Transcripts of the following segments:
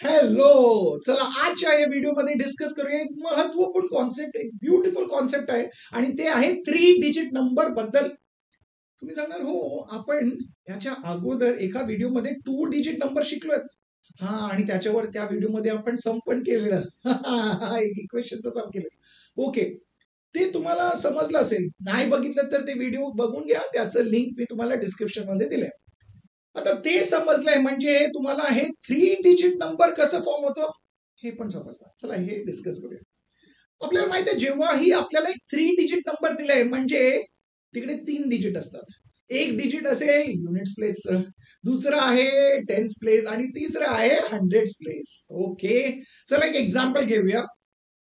Hello, चला आजच्या या व्हिडिओमध्ये डिस्कस करूया एक महत्वपूर्ण कॉन्सेप्ट, एक ब्युटिफुल कॉन्सेप्ट आहे आणि ते आहे 3 डिजिट नंबर बद्दल. तुम्ही सांगणार हो, आपण याच्या अगोदर एका व्हिडिओमध्ये 2 डिजिट नंबर शिकलोय. हा, आणि त्याच्यावर त्या व्हिडिओमध्ये आपण सम पण केलेलं. एक इक्वेशनचं सम केलं. ओके, ते तुम्हाला समजलं असेल. नाही बघितलं तर ते व्हिडिओ बघून घ्या, त्याचं लिंक मी तुम्हाला डिस्क्रिप्शन मध्ये दिलंय. आता ते समजलंय म्हणजे तुम्हाला हे 3 डिजिट नंबर कसं फॉर्म होतं हे पण समजलं. चला हे डिस्कस करूया. आपल्याला माहिती आहे, जेव्हाही आपल्याला एक 3 डिजिट नंबर दिलाय म्हणजे तिकडे 3 डिजिट असतात. एक डिजिट असेल युनिट्स प्लेसचं, दुसरं आहे टेन्स प्लेस आणि तिसरं आहे हंड्रेड्स प्लेस. ओके, चला एक एक्झाम्पल घेऊया.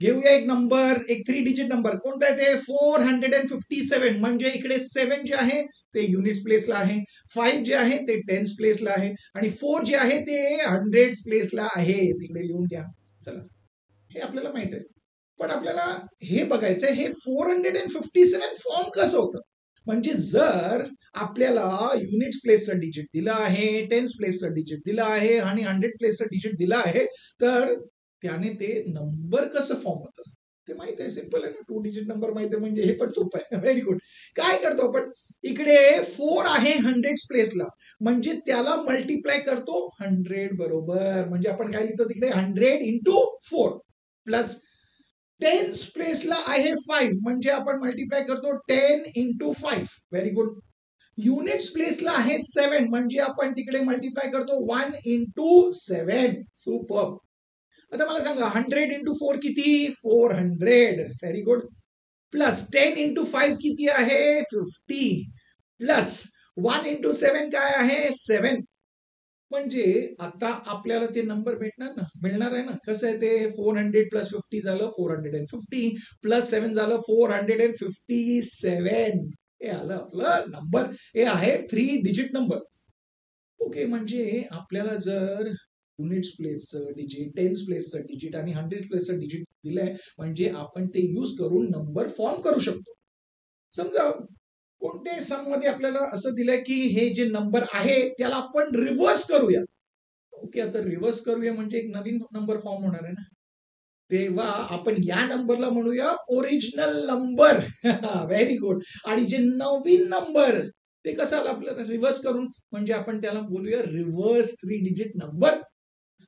एक नंबर, एक 3 डिजिट नंबर कोणता आहे ते 457. म्हणजे इकडे 7 जे आहे ते युनिट्स प्लेसला आहे, 5 जे आहे ते टेन्स प्लेसला आहे आणि 4 जे आहे ते हंड्रेड्स प्लेसला आहे. तिकडे लिहून घ्या. चला, हे आपल्याला माहित आहे, पण आपल्याला हे बघायचंय हे 457 फॉर्म कसं होतं. म्हणजे जर आपल्याला युनिट्स प्लेसचं डिजिट दिलं आहे, टेन्स प्लेसचं डिजिट दिलं आहे आणि 100 प्लेसचं डिजिट दिलं आहे, तर त्याने ते नंबर कसं फॉर्म होतं ते माहित आहे. सिंपल आहे ना, 2 डिजिट नंबर माहिती आहे म्हणजे हे पण सोपं आहे. Very good. काय करतो आपण, इकडे 4 आहे हंड्रेड्स प्लेसला म्हणजे त्याला मल्टिप्लाय करतो 100 बरोबर. म्हणजे आपण काय लिहितो तिकडे 100 इंटू 4 प्लस टेन्स प्लेसला आहे 5 म्हणजे आपण मल्टिप्लाय करतो 10 इंटू 5. Very good. युनिट्स प्लेसला आहे 7 म्हणजे आपण तिकडे मल्टिप्लाय करतो 1 इंटू 7. सुपर. आता मला सांगा 100 इंटू 4 किती 400. Very good. प्लस 10 इंटू 5 किती आहे 50 प्लस 1 इंटू 7 काय आहे 7. म्हणजे आता आपल्याला ते नंबर मिळणार आहे ना. कसं आहे ते 400 प्लस 50 झालं 450 प्लस 7 झालं 457. हे आलं आपलं नंबर. हे आहे 3 डिजिट नंबर. ओके, म्हणजे आपल्याला जर युनिट्स प्लेसचं डिजिट, टेन्स प्लेसचं डिजिट आणि 100 प्लेसचं डिजिट दिलंय म्हणजे आपण ते यूज करून नंबर फॉर्म करू शकतो. समजा कोणत्याही सम मध्ये आपल्याला असं दिलंय की हे जे नंबर आहे त्याला आपण रिव्हर्स करूया. ओके, आता रिव्हर्स करूया म्हणजे एक नवीन नंबर फॉर्म होणार आहे ना. तेव्हा आपण या नंबरला म्हणूया ओरिजिनल नंबर. Very good. आणि जे नवीन नंबर ते कसं आलं आपल्याला रिव्हर्स करून म्हणजे आपण त्याला बोलूया रिव्हर्स 3 डिजिट नंबर.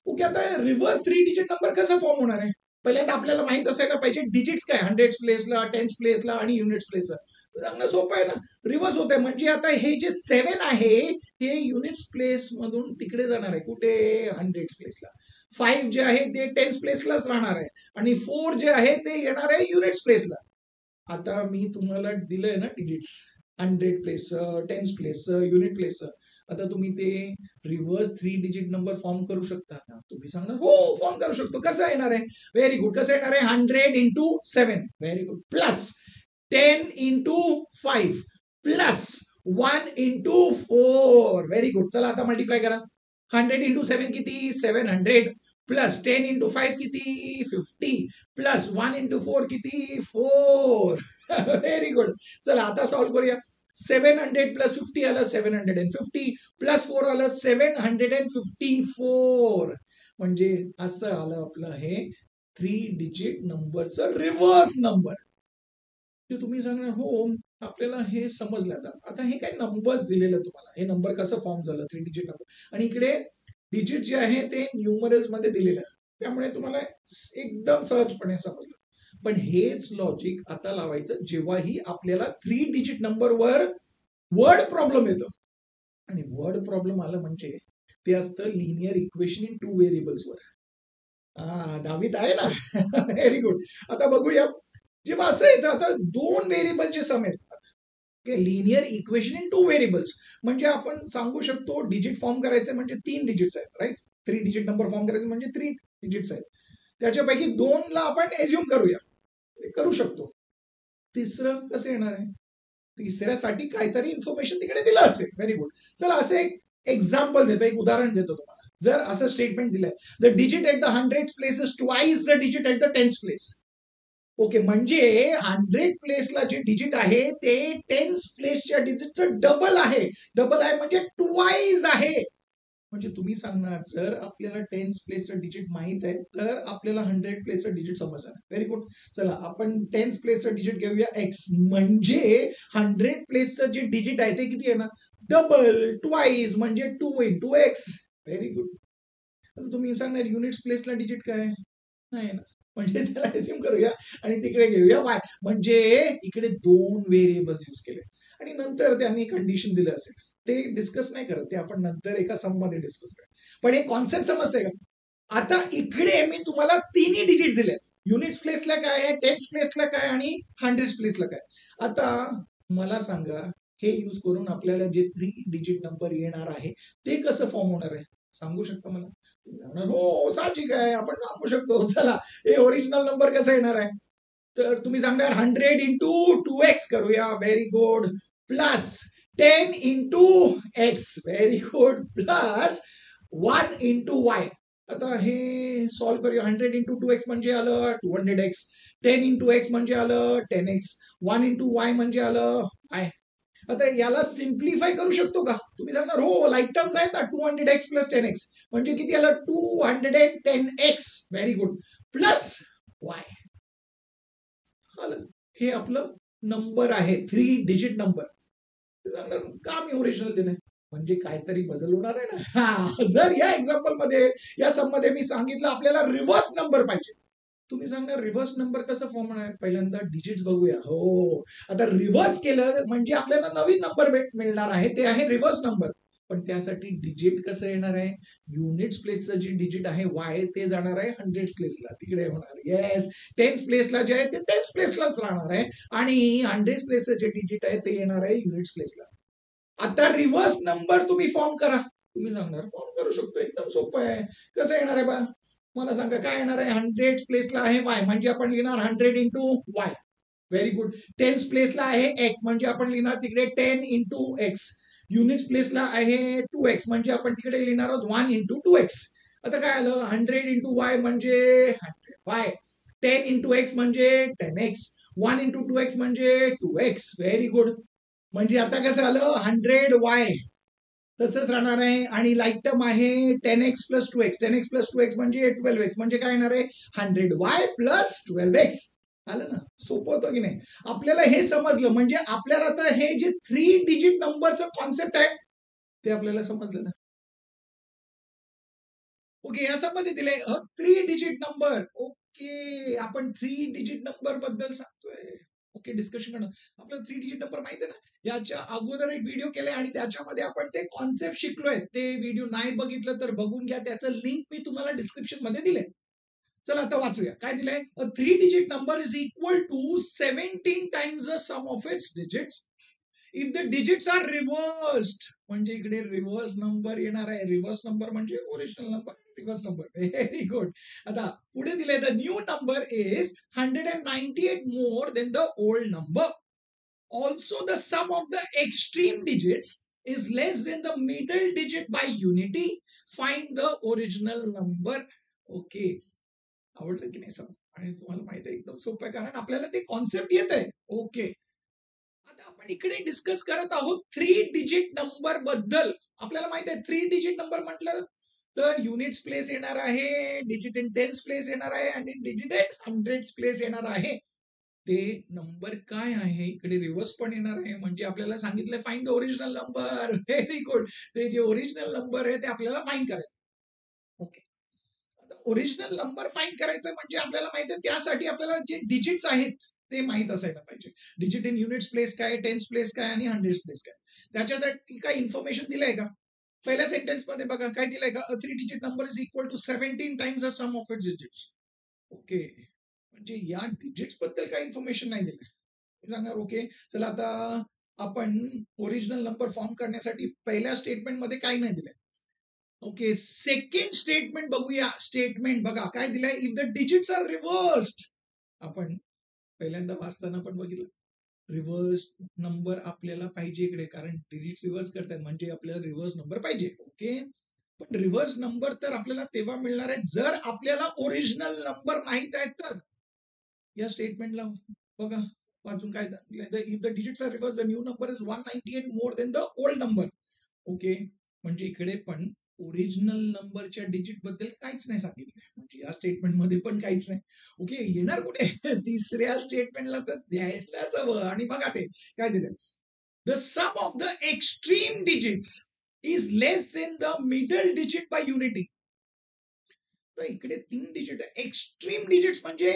ओके, आता रिव्हर्स 3 डिजिट नंबर कसा फॉर्म होणार आहे. पहिल्यांदा आपल्याला माहित असायला पाहिजे डिजिट्स काय, हंड्रेड्स प्लेसला, टेन्स प्लेसला आणि युनिट्स प्लेसला. चांगलं सोपं आहे ना. रिव्हर्स होत आहे म्हणजे आता हे जे 7 आहे ते युनिट्स प्लेस मधून तिकडे जाणार आहे कुठे हंड्रेड्स प्लेसला. 5 जे आहे ते टेन्स प्लेसलाच राहणार आहे आणि 4 जे आहे ते येणार आहे युनिट्स प्लेसला. आता मी तुम्हाला दिलंय ना digits, 100 place, tense place, unit place. आता तुम्ही ते रिव्हर्स 3 डिजिट नंबर फॉर्म करू शकता. तुम्ही सांगणार हो फॉर्म करू शकतो. कसं येणार आहे. Very good. कसं येणार आहे 100 into 7. Very good. Plus 10 into 5 plus 1 into 4. Very good. चला आता मल्टिप्लाय करा. 100 इंटू 7 किती 700 प्लस 10 इंटू 5 किती 50 प्लस 1 इंटू 4 किती 4. Very good. चला आता सॉल्व्ह करूया. 700 प्लस 50 आलं 750 प्लस 4 आलं 754. म्हणजे असं आलं आपलं हे 3 डिजिट नंबरचं रिव्हर्स नंबर. तुम्ही सांगणार हो आपल्याला हे समजलं. आता हे काय नंबर्स दिलेलं तुम्हाला, हे नंबर कसं फॉर्म झालं 3 डिजिट नंबर आणि इकडे डिजिट जे आहे ते न्यूमरल्स मध्ये दिलेलं आहे त्यामुळे तुम्हाला एकदम सहजपणे समजलं. पण हेच लॉजिक आता लावायचं जेव्हाही आपल्याला 3 डिजिट नंबरवर वर्ड प्रॉब्लेम येतो. आणि वर्ड प्रॉब्लेम आलं म्हणजे ते असतं लिनियर इक्वेशन इन 2 व्हेरिएबल्सवर. दहावीत आहे ना. Very good. आता बघूया जेव्हा असं येतं आता 2 व्हेरिएबलचे सम असतात. लिनियर इक्वेशन इन 2 व्हेरिएबल्स म्हणजे आपण सांगू शकतो डिजिट फॉर्म करायचे म्हणजे 3 डिजिट्स आहेत. राईट. 3 डिजिट नंबर फॉर्म करायचे म्हणजे 3 डिजिट्स आहेत. त्याच्यापैकी 2 ला आपण एज्युम करूया, करू शकतो. तिसरं कसं येणार आहे. तिसऱ्यासाठी काहीतरी इन्फॉर्मेशन तिकडे दिलं असेल. Very good. चला असं एक एक्झाम्पल देतो, एक उदाहरण देतो तुम्हाला. जर असं स्टेटमेंट दिलंय the digit at the 100 place is twice the digit at the 10th place. Okay, म्हणजे 100 प्लेसला जे डिजिट आहे ते 10th प्लेसच्या डिजिटचं डबल आहे. डबल आहे म्हणजे ट्वाइस आहे. म्हणजे तुम्ही सांगणार जर आपल्याला 10th प्लेसचं डिजिट माहित आहे तर आपल्याला 100 प्लेसचं डिजिट समजणार. Very good. चला आपण 10th प्लेसचं डिजिट घेऊया एक्स. म्हणजे 100 प्लेसचं जे डिजिट आहे ते किती येणार? डबल, ट्वाइस म्हणजे 2 into x. Very good. तुम्ही सांगणार युनिट्स प्लेसला डिजिट काय नाही ना, म्हणजे त्याला एसिम करूया आणि तिकडे घेऊया वाय. म्हणजे इकडे 2 व्हेरिएबल्स यूज केले आणि नंतर त्यांनी कंडिशन दिलं असेल ते डिस्कस नाही करत, ते आपण नंतर एका सम मध्ये डिस्कस करू. पण हे कॉन्सेप्ट समजते का? आता इकडे मी तुम्हाला तिन्ही डिजिट दिलेत. युनिट्स प्लेसला काय आहे, टेन्स प्लेसला काय आणि 100 प्लेसला काय. आता मला सांगा हे यूज करून आपल्याला जे 3 डिजिट नंबर येणार आहे ते कसं फॉर्म होणार आहे, सांगू शकता मला? हो साहजिक आहे, आपण सांगू शकतो. चला हे ओरिजिनल नंबर कसा येणार आहे, तर तुम्ही सांगणार 100 into 2x करूया. Very good. Plus 10 into x. Very good. Plus 1 into y. आता हे सॉल्व्ह करूया. 100 into 2x म्हणजे आलं 200x. 10 into x म्हणजे आलं 10x. 1 into y म्हणजे आलं y. आता याला सिम्प्लिफाय करू शकतो का? तुम्ही सांगणार हो लाईक टर्म्स आहेत ना. 200x प्लस 10x म्हणजे किती आलं? 210x. Very good. Plus y. हे आपलं नंबर आहे 3 डिजिट नंबर. का मी ओरिजिनल दिलंय? म्हणजे काहीतरी बदल होणार आहे ना. जर या एक्झाम्पल मध्ये या सम मध्ये मी सांगितलं आपल्याला रिव्हर्स नंबर पाहिजे, तुम्ही सांगणार रिव्हर्स नंबर कसं फॉर्म होणार? पहिल्यांदा डिजिट्स बघूया. हो आता रिव्हर्स केलं म्हणजे आपल्याला नवीन नंबर मिळणार आहे, ते आहे रिव्हर्स नंबर. पण त्यासाठी डिजिट कसं येणार आहे? युनिट्स प्लेसचं जे डिजिट आहे वाय ते जाणार आहे 100 प्लेसला, तिकडे होणार. येस. 10th प्लेसला जे आहे ते 10th प्लेसलाच राहणार आहे आणि 100 प्लेसचं जे डिजिट आहे ते येणार आहे युनिट्स प्लेसला. आता रिव्हर्स नंबर तुम्ही फॉर्म करा. तुम्ही सांगणार फॉर्म करू शकतो, एकदम सोपं आहे. कसं येणार आहे बा मला सांगा? काय येणार आहे? 100 प्लेसला आहे वाय म्हणजे आपण लिहिणार 100 into Y. Very good. 10th प्लेसला आहे एक्स म्हणजे आपण लिहिणार तिकडे 10 into x. युनिट्स प्लेसला आहे 2x म्हणजे आपण तिकडे लिहिणार आहोत 1 into 2x. आता काय आलं? 100 into y म्हणजे 100y. 10 into x म्हणजे 10x. 1 into 2x म्हणजे 2x. Very good. म्हणजे आता कसं आलं? 100y तसंच राहणार आहे आणि लाईक टर्म आहे 10x plus 2x. 10x plus 2x म्हणजे 12x म्हणजे काय येणार आहे? 100y plus 12x. आलं ना? सोपं होतं की नाही? आपल्याला हे समजलं म्हणजे आपल्याला आता हे जे 3 डिजिट नंबरचं कॉन्सेप्ट आहे ते आपल्याला समजलं ना. ओके याच्यामध्ये दिले 3 डिजिट नंबर. ओके आपण 3 डिजिट नंबर बद्दल सांगतोय. ओके डिस्कशन करणं. आपल्याला 3 डिजिट नंबर माहिती आहे ना, याच्या अगोदर एक व्हिडिओ केलाय आणि त्याच्यामध्ये आपण ते कॉन्सेप्ट शिकलोय. ते व्हिडिओ नाही बघितलं तर बघून घ्या, त्याचं लिंक मी तुम्हाला डिस्क्रिप्शन मध्ये दिलंय. चला आता वाचूया. काय दिलंय? A 3 digit number is equal to 17 times the sum of its digits if the digits are reversed. म्हणजे इकडे रिव्हर्स नंबर येणार आहे. रिव्हर्स नंबर म्हणजे original number, reverse number. Very good. आता पुढे दिले the new number is 198 more than the old number. Also the sum of the extreme digits is less than the middle digit by unity. Find the original number. Okay आवडलं की नाही सम? आणि तुम्हाला माहिती आहे एकदम सोपं आहे कारण आपल्याला ते कॉन्सेप्ट येत आहे. ओके आता आपण इकडे डिस्कस करत आहोत 3 डिजिट नंबर बद्दल. आपल्याला माहित आहे 3 डिजिट नंबर म्हटलं तर युनिट्स प्लेस येणार आहे, डिजिट इन टेन्स प्लेस येणार आहे आणि डिजिट इन हंड्रेड्स प्लेस येणार आहे. ते नंबर काय आहे इकडे रिव्हर्स पण येणार आहे. म्हणजे आपल्याला सांगितलं find the original number. Very good. ते जे ओरिजिनल नंबर आहे ते आपल्याला फाइंड करायचं. ओके आता ओरिजिनल नंबर फाइंड करायचं म्हणजे आपल्याला माहित आहे त्यासाठी आपल्याला जे डिजिट्स आहेत ते माहित असायला पाहिजे. डिजिट इन युनिट्स प्लेस काय, टेन्स प्लेस काय आणि हंड्रेड्स प्लेस काय. त्याच्यात काय इन्फॉर्मेशन दिलंय का? पहिल्या सेंटेन्स मध्ये बघा काय दिलंय का? 3 digit number is equal to 17 times the sum of its digits. Okay म्हणजे या डिजिट्स बद्दल काय इन्फॉर्मेशन नाही दिलंय. सांगणार ओके चला आता आपण ओरिजिनल नंबर फॉर्म करण्यासाठी पहिल्या स्टेटमेंट मध्ये काय नाही दिलंय. ओके सेकंड स्टेटमेंट बघूया. स्टेटमेंट बघा काय दिलंय? If the digits are reversed. आपण पहिल्यांदा वाचताना पण बघितलं रिव्हर्स नंबर आपल्याला पाहिजे इकडे कारण डिजिट्स रिव्हर्स करतात म्हणजे आपल्याला रिव्हर्स नंबर पाहिजे. ओके पण रिव्हर्स नंबर तर आपल्याला तेव्हा मिळणार आहे जर आपल्याला ओरिजिनल नंबर माहित आहे तर. या स्टेटमेंटला बघा वाचून काय if the digits are reverse the new number is 198 more than the old number. Okay म्हणजे इकडे पण ओरिजिनल नंबरच्या डिजिट बद्दल काहीच नाही सांगितलं, म्हणजे या स्टेटमेंट मध्ये पण काहीच नाही. ओके, येणार कुठे तिसऱ्या स्टेटमेंटला तर द्यायलाच हवं. आणि बघा ते काय दिलं, the sum of the extreme digits is less than the middle digit by unity. तर इकडे 3 डिजिट आहे, एक्स्ट्रीम डिजिट्स म्हणजे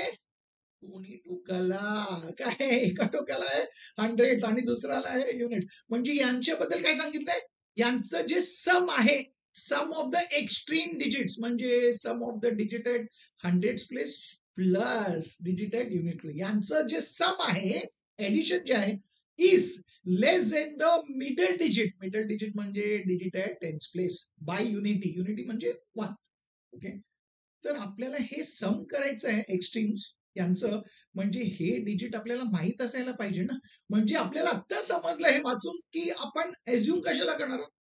दोन्ही टोकाला काय, एका टोकाला आहे हंड्रेड आणि दुसऱ्याला आहे युनिट, म्हणजे यांच्याबद्दल काय सांगितलंय, यांचं जे सम आहे, sum of the extreme digits म्हणजे sum of the digit at hundred place plus digit at unit, यांचं जे सम आहे, एडिशन जे आहे, is less than the middle digit, middle digit म्हणजे digit at tens place by unity, unity म्हणजे 1. Okay, तर आपल्याला हे सम करायचं आहे एक्स्ट्रीम्स यांचं, म्हणजे हे डिजिट आपल्याला माहित असायला पाहिजे ना. म्हणजे आपल्याला आता समजलं हे वाचून की आपण एज्युम कशाला करणार आहोत,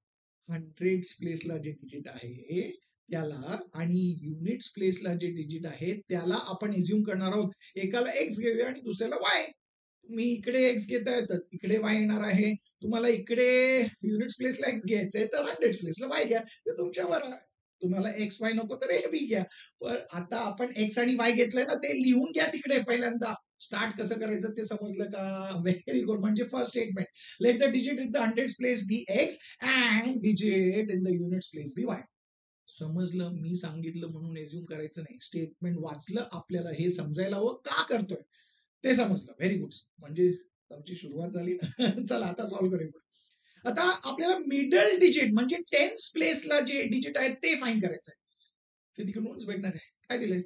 हंड्रेड्स प्लेसला जे डिजिट आहे त्याला आणि युनिट्स प्लेसला जे डिजिट आहे त्याला आपण एज्युम करणार आहोत. एकाला एक्स घेऊया आणि दुसऱ्याला वाय. तुम्ही इकडे एक्स घेताय तर इकडे वाय येणार आहे, तुम्हाला इकडे युनिट्स प्लेसला एक्स घ्यायचंय तर हंड्रेड प्लेसला वाय घ्या, ते तुमच्यावर आहे. तुम्हाला एक्स वाय नको तर ए बी घ्या. पण आता आपण एक्स आणि वाय घेतलंय ना, ते लिहून घ्या तिकडे पहिल्यांदा. स्टार्ट कसं करायचं ते समजलं का, व्हेरी गुड. म्हणजे first statement, let the digit in the hundred place be x and digit in the units place be y. समजलं, मी सांगितलं म्हणून एज्युम करायचं नाही, स्टेटमेंट वाचलं आपल्याला हे समजायला हवं का करतोय ते समजलं, व्हेरी गुड. म्हणजे आमची सुरुवात झाली ना चला आता सॉल्व्ह करूया. आता आपल्याला मिडल डिजिट म्हणजे टेन्स प्लेसला जे डिजिट आहे ते फाइंड करायचं आहे, ते तिकडूनच भेटणार आहे. काय दिलंय,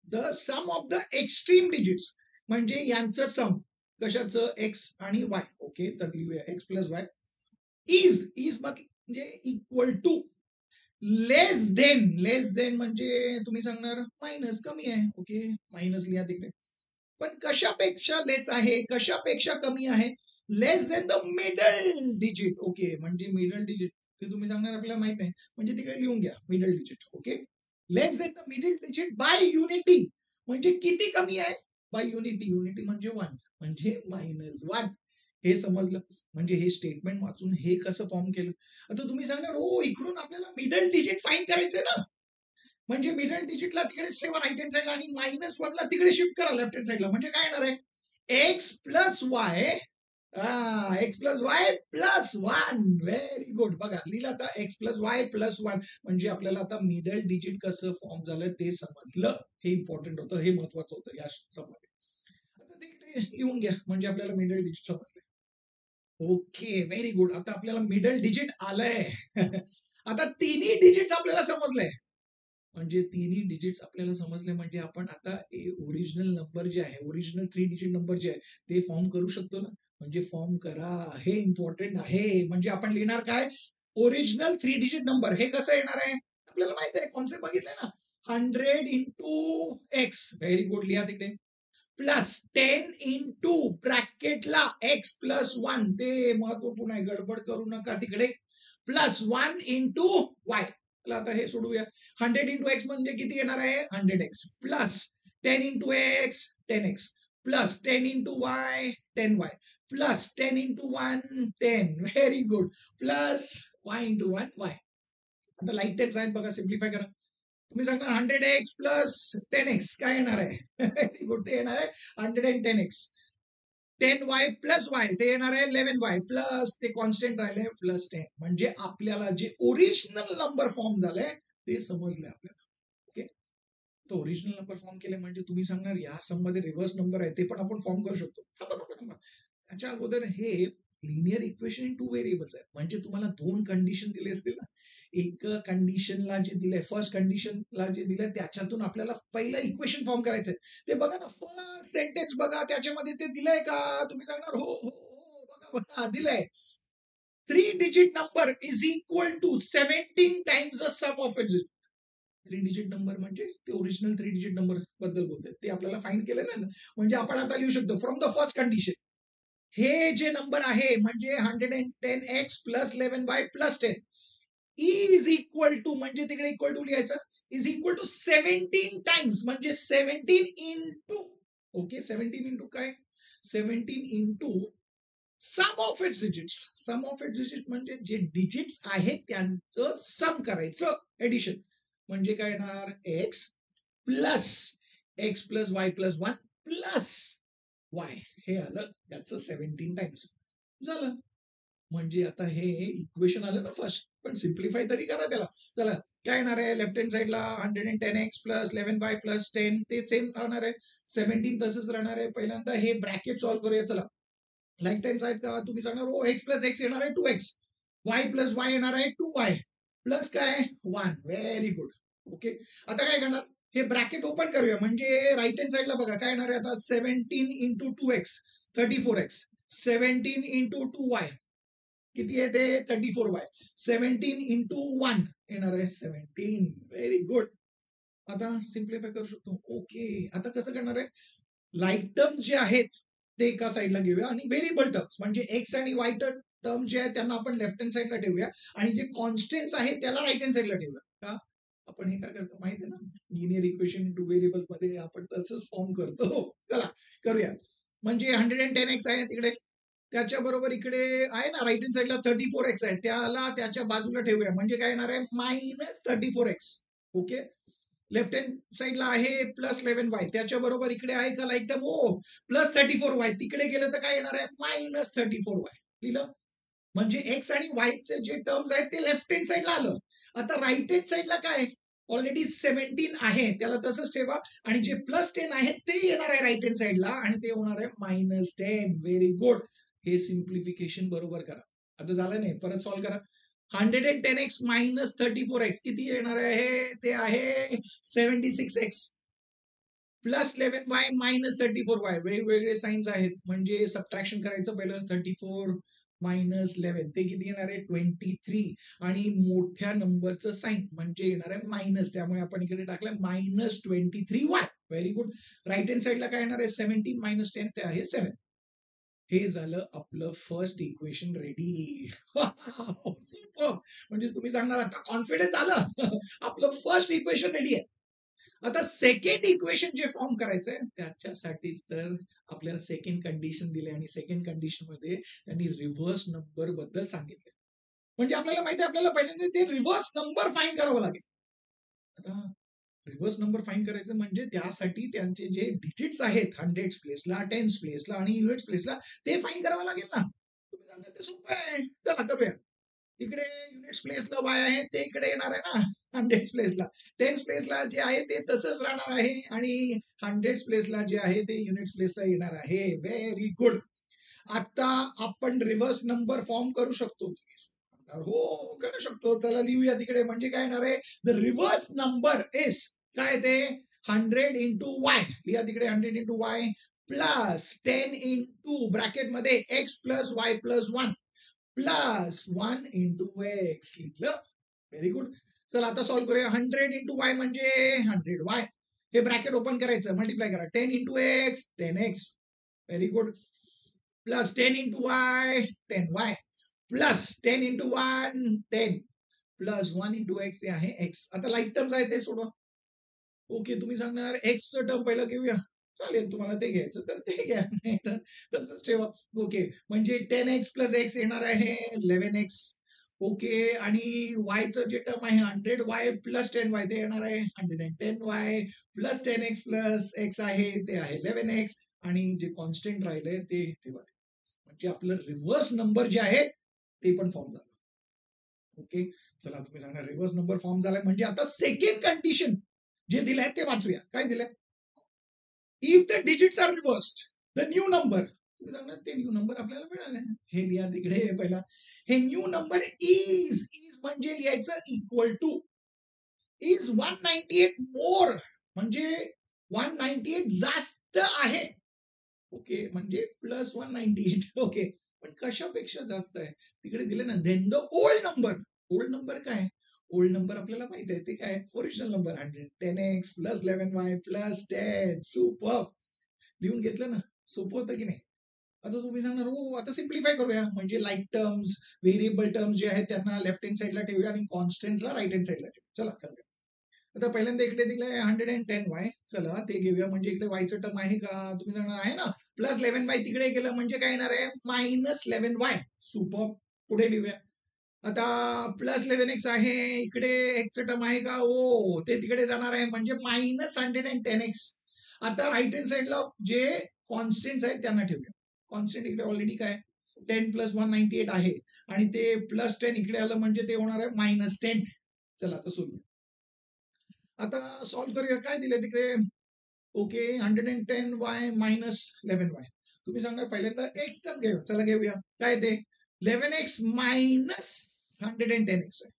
the sum of the extreme digits म्हणजे यांचं सम कशाचं, एक्स आणि वाय. ओके, तर लिहूया x plus y is, is म्हणजे equal to less than, less than म्हणजे तुम्ही सांगणार मायनस, कमी आहे. ओके, मायनस लिहा तिकडे. पण कशापेक्षा लेस आहे, कशापेक्षा कमी आहे, लेस than the middle digit. Okay, म्हणजे मिडल डिजिट ते तुम्ही सांगणार आपल्याला माहित नाही, म्हणजे तिकडे लिहून घ्या middle digit. Okay, less than the middle digit by unity म्हणजे किती कमी आहे, बाय युनिटी, युनिटी म्हणजे 1 म्हणजे -1. हे समजलं, म्हणजे हे स्टेटमेंट वाचून हे कसं फॉर्म केलं. आता तुम्ही सांगणार हो इकडून आपल्याला मिडल डिजिट फाइंड करायचंय ना, म्हणजे मिडल डिजिटला तिकडे सेवा राईट हँड साईडला आणि -1ला तिकडे शिफ्ट करा लेफ्ट हँड साईडला, म्हणजे काय येणार आहे, x plus Y, x plus y plus 1. Very good. बघा लिहिलं आता एक्स प्लस वाय प्लस 1, म्हणजे आपल्याला आता मिडल डिजिट कसं फॉर्म झालं ते समजलं. हे इम्पॉर्टंट होतं, हे महत्वाचं होतं या सममध्ये. आता ते लिहून घ्या, म्हणजे आपल्याला मिडल डिजिट समजलं. Okay, very good. आता आपल्याला मिडल डिजिट आलंय आता तिन्ही डिजिट्स आपल्याला समजलंय, म्हणजे तिन्ही डिजिट्स आपल्याला समजले, म्हणजे आपण आता ओरिजिनल नंबर जे आहे, ओरिजिनल 3 डिजिट नंबर जे आहे ते फॉर्म करू शकतो ना, म्हणजे फॉर्म करा, हे इम्पॉर्टंट आहे. म्हणजे आपण लिहिणार काय, ओरिजिनल 3 डिजिट नंबर. हे कसं येणार आहे आपल्याला माहित आहे, कॉन्सेप्ट बघितलाय ना, 100 इंटू एक्स, व्हेरी गुड, लिहा तिकडे, प्लस 10 इंटू ब्रॅकेटला एक्स प्लस 1, ते महत्वपूर्ण आहे, गडबड करू नका तिकडे, प्लस 1 इंटू वाय. आता हे सोडूया, 100 इंटू एक्स म्हणजे किती येणार आहे, 100x, plus 10 into x 10x, plus 10 into Y 10y, plus 10 into 1 10, very good, plus y into 1 y. आता लाईक टेन्स आहेत बघा, सिम्प्लिफाय करा. तुम्ही सांगणार 100x प्लस 10x काय येणार आहे, व्हेरी गुड, ते येणार आहे 110x. 10y प्लस वाय ते येणार आहे 11y, प्लस ते कॉन्स्टंट राहिले प्लस 10, म्हणजे आपल्याला जे ओरिजिनल नंबर फॉर्म झालंय ते समजले आपल्याला. ओके, तर ओरिजिनल नंबर फॉर्म केले, म्हणजे तुम्ही सांगणार या सम मध्ये रिव्हर्स नंबर आहे ते पण आपण फॉर्म करू शकतो. त्याच्या अगोदर हे लिनियर इक्वेशन इन 2 व्हेरिएबल्स आहेत, म्हणजे तुम्हाला 2 कंडिशन दिले असतील ना, एक कंडिशनला जे दिलंय, फर्स्ट कंडिशनला जे दिलंय त्याच्यातून आपल्याला पहिलं इक्वेशन फॉर्म करायचंय. ते बघा ना, फर्स्ट सेंटेन्स बघा, त्याच्यामध्ये ते दिलंय का, तुम्ही सांगणार हो हो हो, बघा बघा दिलंय, 3 digit number is equal to 17 times the sum of its. 3 digit number म्हणजे ते ओरिजिनल 3 डिजिट नंबर बद्दल बोलतात, ते आपल्याला फाइंड केलं ना, म्हणजे आपण आता लिहू शकतो फ्रॉम द फर्स्ट कंडिशन, हे जे नंबर आहे म्हणजे 110x plus 11y plus 10 is equal to, म्हणजे तिकडे इक्वल टू लिहायचं, इज इक्वल टू 17 टाइम्स म्हणजे 17 इंटू, ओके 17 इंटू काय, 17 into sum of its digits. Sum of its digit म्हणजे जे डिजिट्स आहेत त्यांचं सम करायचं, एडिशन. म्हणजे काय येणार, x plus y plus 1 plus y, हे आलं त्याचं 17 टाइम्स झालं. म्हणजे आता हे इक्वेशन आलं ना फर्स्ट, पण सिम्प्लिफाय तरी करा त्याला. चला, काय येणार आहे लेफ्ट हँड साइडला 110x प्लस 11y प्लस 10, ते सेम राहणार आहे. 17 तसंच राहणार आहे. पहिल्यांदा हे ब्रॅकेट सॉल्व्ह करूया. चला, लाईक टाइम्स आहेत का, तुम्ही सांगणार हो एक्स प्लस एक्स येणार आहे 2x, वाय प्लस वाय येणार आहे 2y प्लस काय 1. Very good. ओके, आता काय करणार, हे ब्रॅकेट ओपन करूया. म्हणजे राईट हँड साइडला बघा काय येणार आहे आता, 17 into 2x 34x, 17 into 2y किती आहे ते 34y, 17 इंटू 1 येणार आहे 17. Very good. आता सिम्प्लिफाय करू शकतो. ओके, आता कसं करणार आहे, लाईक टर्म्स जे आहेत ते एका साईडला घेऊया आणि व्हेरिएबल टर्म्स म्हणजे एक्स आणि वाय टर्म जे आहेत त्यांना आपण लेफ्ट हँड साईडला ठेवूया आणि जे कॉन्स्टंट्स आहेत त्याला राईट हँड साईडला ठेवूया. का, आपण हे काय करतो माहिती आहे ना, लिनियर इक्वेशन इंटू व्हेरिएबल्स मध्ये आपण तसंच फॉर्म करतो. चला करूया. म्हणजे 110x आहे तिकडे, त्याच्या बरोबर इकडे आहे ना राईट हँड साईडला 34x आहे, त्याला त्याच्या बाजूला ठेवूया. म्हणजे काय येणार आहे minus 34x. Okay, left hand साइडला आहे प्लस 11y, त्याच्या बरोबर इकडे आहे का लाईक टर्म, हो प्लस 34y, तिकडे गेलं तर काय येणार आहे मायनस 34y. लिहिलं. म्हणजे एक्स आणि वायचे जे टर्म्स आहेत ते लेफ्ट हँड साइडला आलं. आता राईट हँड साइडला काय, ऑलरेडी 17 आहे त्याला तसंच ठेवा आणि जे प्लस 10 आहे ते येणार आहे राईट हँड साइडला आणि ते होणार आहे मायनस 10. Very good. हे सिम्प्लिफिकेशन बरोबर करा. आता झालं नाही, परत सॉल्व्ह करा. 110x मायनस 34x किती येणार आहे, ते आहे 76x plus 11y minus 34y. वेगवेगळे साईन्स आहेत म्हणजे सबट्रॅक्शन करायचं. पहिलं 34 मायनस 11 ते किती येणार आहे 23 आणि मोठ्या नंबरचं साईन म्हणजे येणार आहे मायनस, त्यामुळे आपण इकडे टाकलं minus 23y. Very good. Right hand साइडला काय येणार आहे 17 मायनस 10 ते आहे 7. हे झालं आपलं फर्स्ट इक्वेशन रेडी. सुपर. म्हणजे तुम्ही सांगणार आता कॉन्फिडन्स आलं. आपलं फर्स्ट इक्वेशन रेडी आहे. आता सेकंड इक्वेशन जे फॉर्म करायचंय त्याच्यासाठीच तर आपल्याला सेकंड कंडिशन दिले आणि सेकंड कंडिशन मध्ये त्यांनी रिव्हर्स नंबर बद्दल सांगितले. म्हणजे आपल्याला माहिती आहे, आपल्याला पहिल्यांदा ते रिव्हर्स नंबर फाइंड करावं लागेल. आता रिव्हर्स नंबर फाइंड करायचं म्हणजे त्यासाठी त्यांचे जे डिजिट्स आहेत 100 प्लेसला, 10 प्लेसला आणि युनिट्स प्लेसला ते फाइंड करावं लागेल ना. तुम्ही सांगा ते सोपं आहे. चला करूया. इकडे युनिट्स प्लेसला वाय आहे ते इकडे येणार आहे ना 100 प्लेसला. 10 प्लेसला जे आहे ते तसंच राहणार आहे आणि 100 प्लेसला जे आहे ते युनिट्स प्लेसला येणार आहे. Very good. आता आपण रिव्हर्स नंबर फॉर्म करू शकतो. हो करू शकतो. चला लिहूया तिकडे. म्हणजे काय येणार आहे, द रिव्हर्स नंबर इज काय ते 100 इंटू वाय. लिहा तिकडे 100 into y plus 10 into bracket मध्ये x plus y plus 1 plus 1 into x. लिहिलं. Very good. चला आता सॉल्व्ह करूया. 100 इंटू वाय म्हणजे 100y, हे ब्रॅकेट ओपन करायचं, मल्टिप्लाय करा. 10 into x 10x. Very good. Plus 10 into Y 10y plus 10 into 1 10 plus 1 into x ते आहे x. आता लाईक टर्म्स आहे ते सोडवा. ओके, तुम्ही सांगणार एक्सचं टर्म पहिलं घेऊया. चालेल, तुम्हाला ते घ्यायचं तर ते घ्या, नाही तर तसंच ठेवा. ओके, म्हणजे 10x प्लस एक्स येणार आहे 11x. ओके, आणि वायचं जे टर्म आहे 100y प्लस 10y ते येणार आहे 110y plus 10x plus x आहे ते आहे 11x आणि जे कॉन्स्टंट राहिलंय ते ठेवा. म्हणजे आपलं रिव्हर्स नंबर जे आहे ते पण फॉर्म झालं. ओके, चला तुम्ही सांगणार रिव्हर्स नंबर फॉर्म झालाय. म्हणजे आता सेकंड कंडिशन जे दिलंय ते वाचूया. काय दिलंय, if the digits are reversed the new number. तुम्ही सांगणार ते न्यू नंबर आपल्याला मिळाले, हे लिहा तिकडे पहिला. हे न्यू नंबर इज म्हणजे लिहायचं इक्वल टू इज 198 मोर, म्हणजे 198 जास्त आहे. ओके, म्हणजे प्लस 198. ओके, पण कशापेक्षा जास्त आहे तिकडे दिले ना, than the old number. Old number काय, ओल्ड नंबर आपल्याला माहित आहे ते काय, original number 110x plus 11y plus 10. Super. लिहून घेतलं ना, सोपं होतं की नाही. आता तुम्ही सांगणार हो आता सिम्प्लिफाय करूया. म्हणजे लाईक टर्म्स व्हेरिएबल टर्म्स जे आहेत त्यांना लेफ्ट हँड साइडला ठेवूया आणि कॉन्स्टंट्सला राईट हँड साइडला ठेवूया. चला करूया. आता पहिल्यांदा इकडे दिलंय 110y. चला ते घेऊया. म्हणजे इकडे वायचं टर्म आहे का, तुम्ही सांगणार आहे ना, प्लस 11y तिकडे गेलं म्हणजे काय येणार आहे -11y. सुपर. पुढे लिहूया. आता प्लस 11x आहे, इकडे एक्सचं टर्म आहे का? ओ, ते तिकडे जाणार आहे म्हणजे -110x. आता राईट हँड साईडला जे कॉन्स्टंट्स आहेत त्यांना ठेवूया. कॉन्स्टंट इकडे ऑलरेडी काय 10 + 198 आहे आणि ते +10 इकडे आलं म्हणजे ते होणार आहे -10. चला आता सोडूया. आता सॉल्व्ह करूया. काय दिले तिकडे? Okay, 110y - 11y. तुम्ही सांगणार पहिल्यांदा एक्स टर्म घेऊ. चला घेऊया. काय ते 11x - 110x आहे.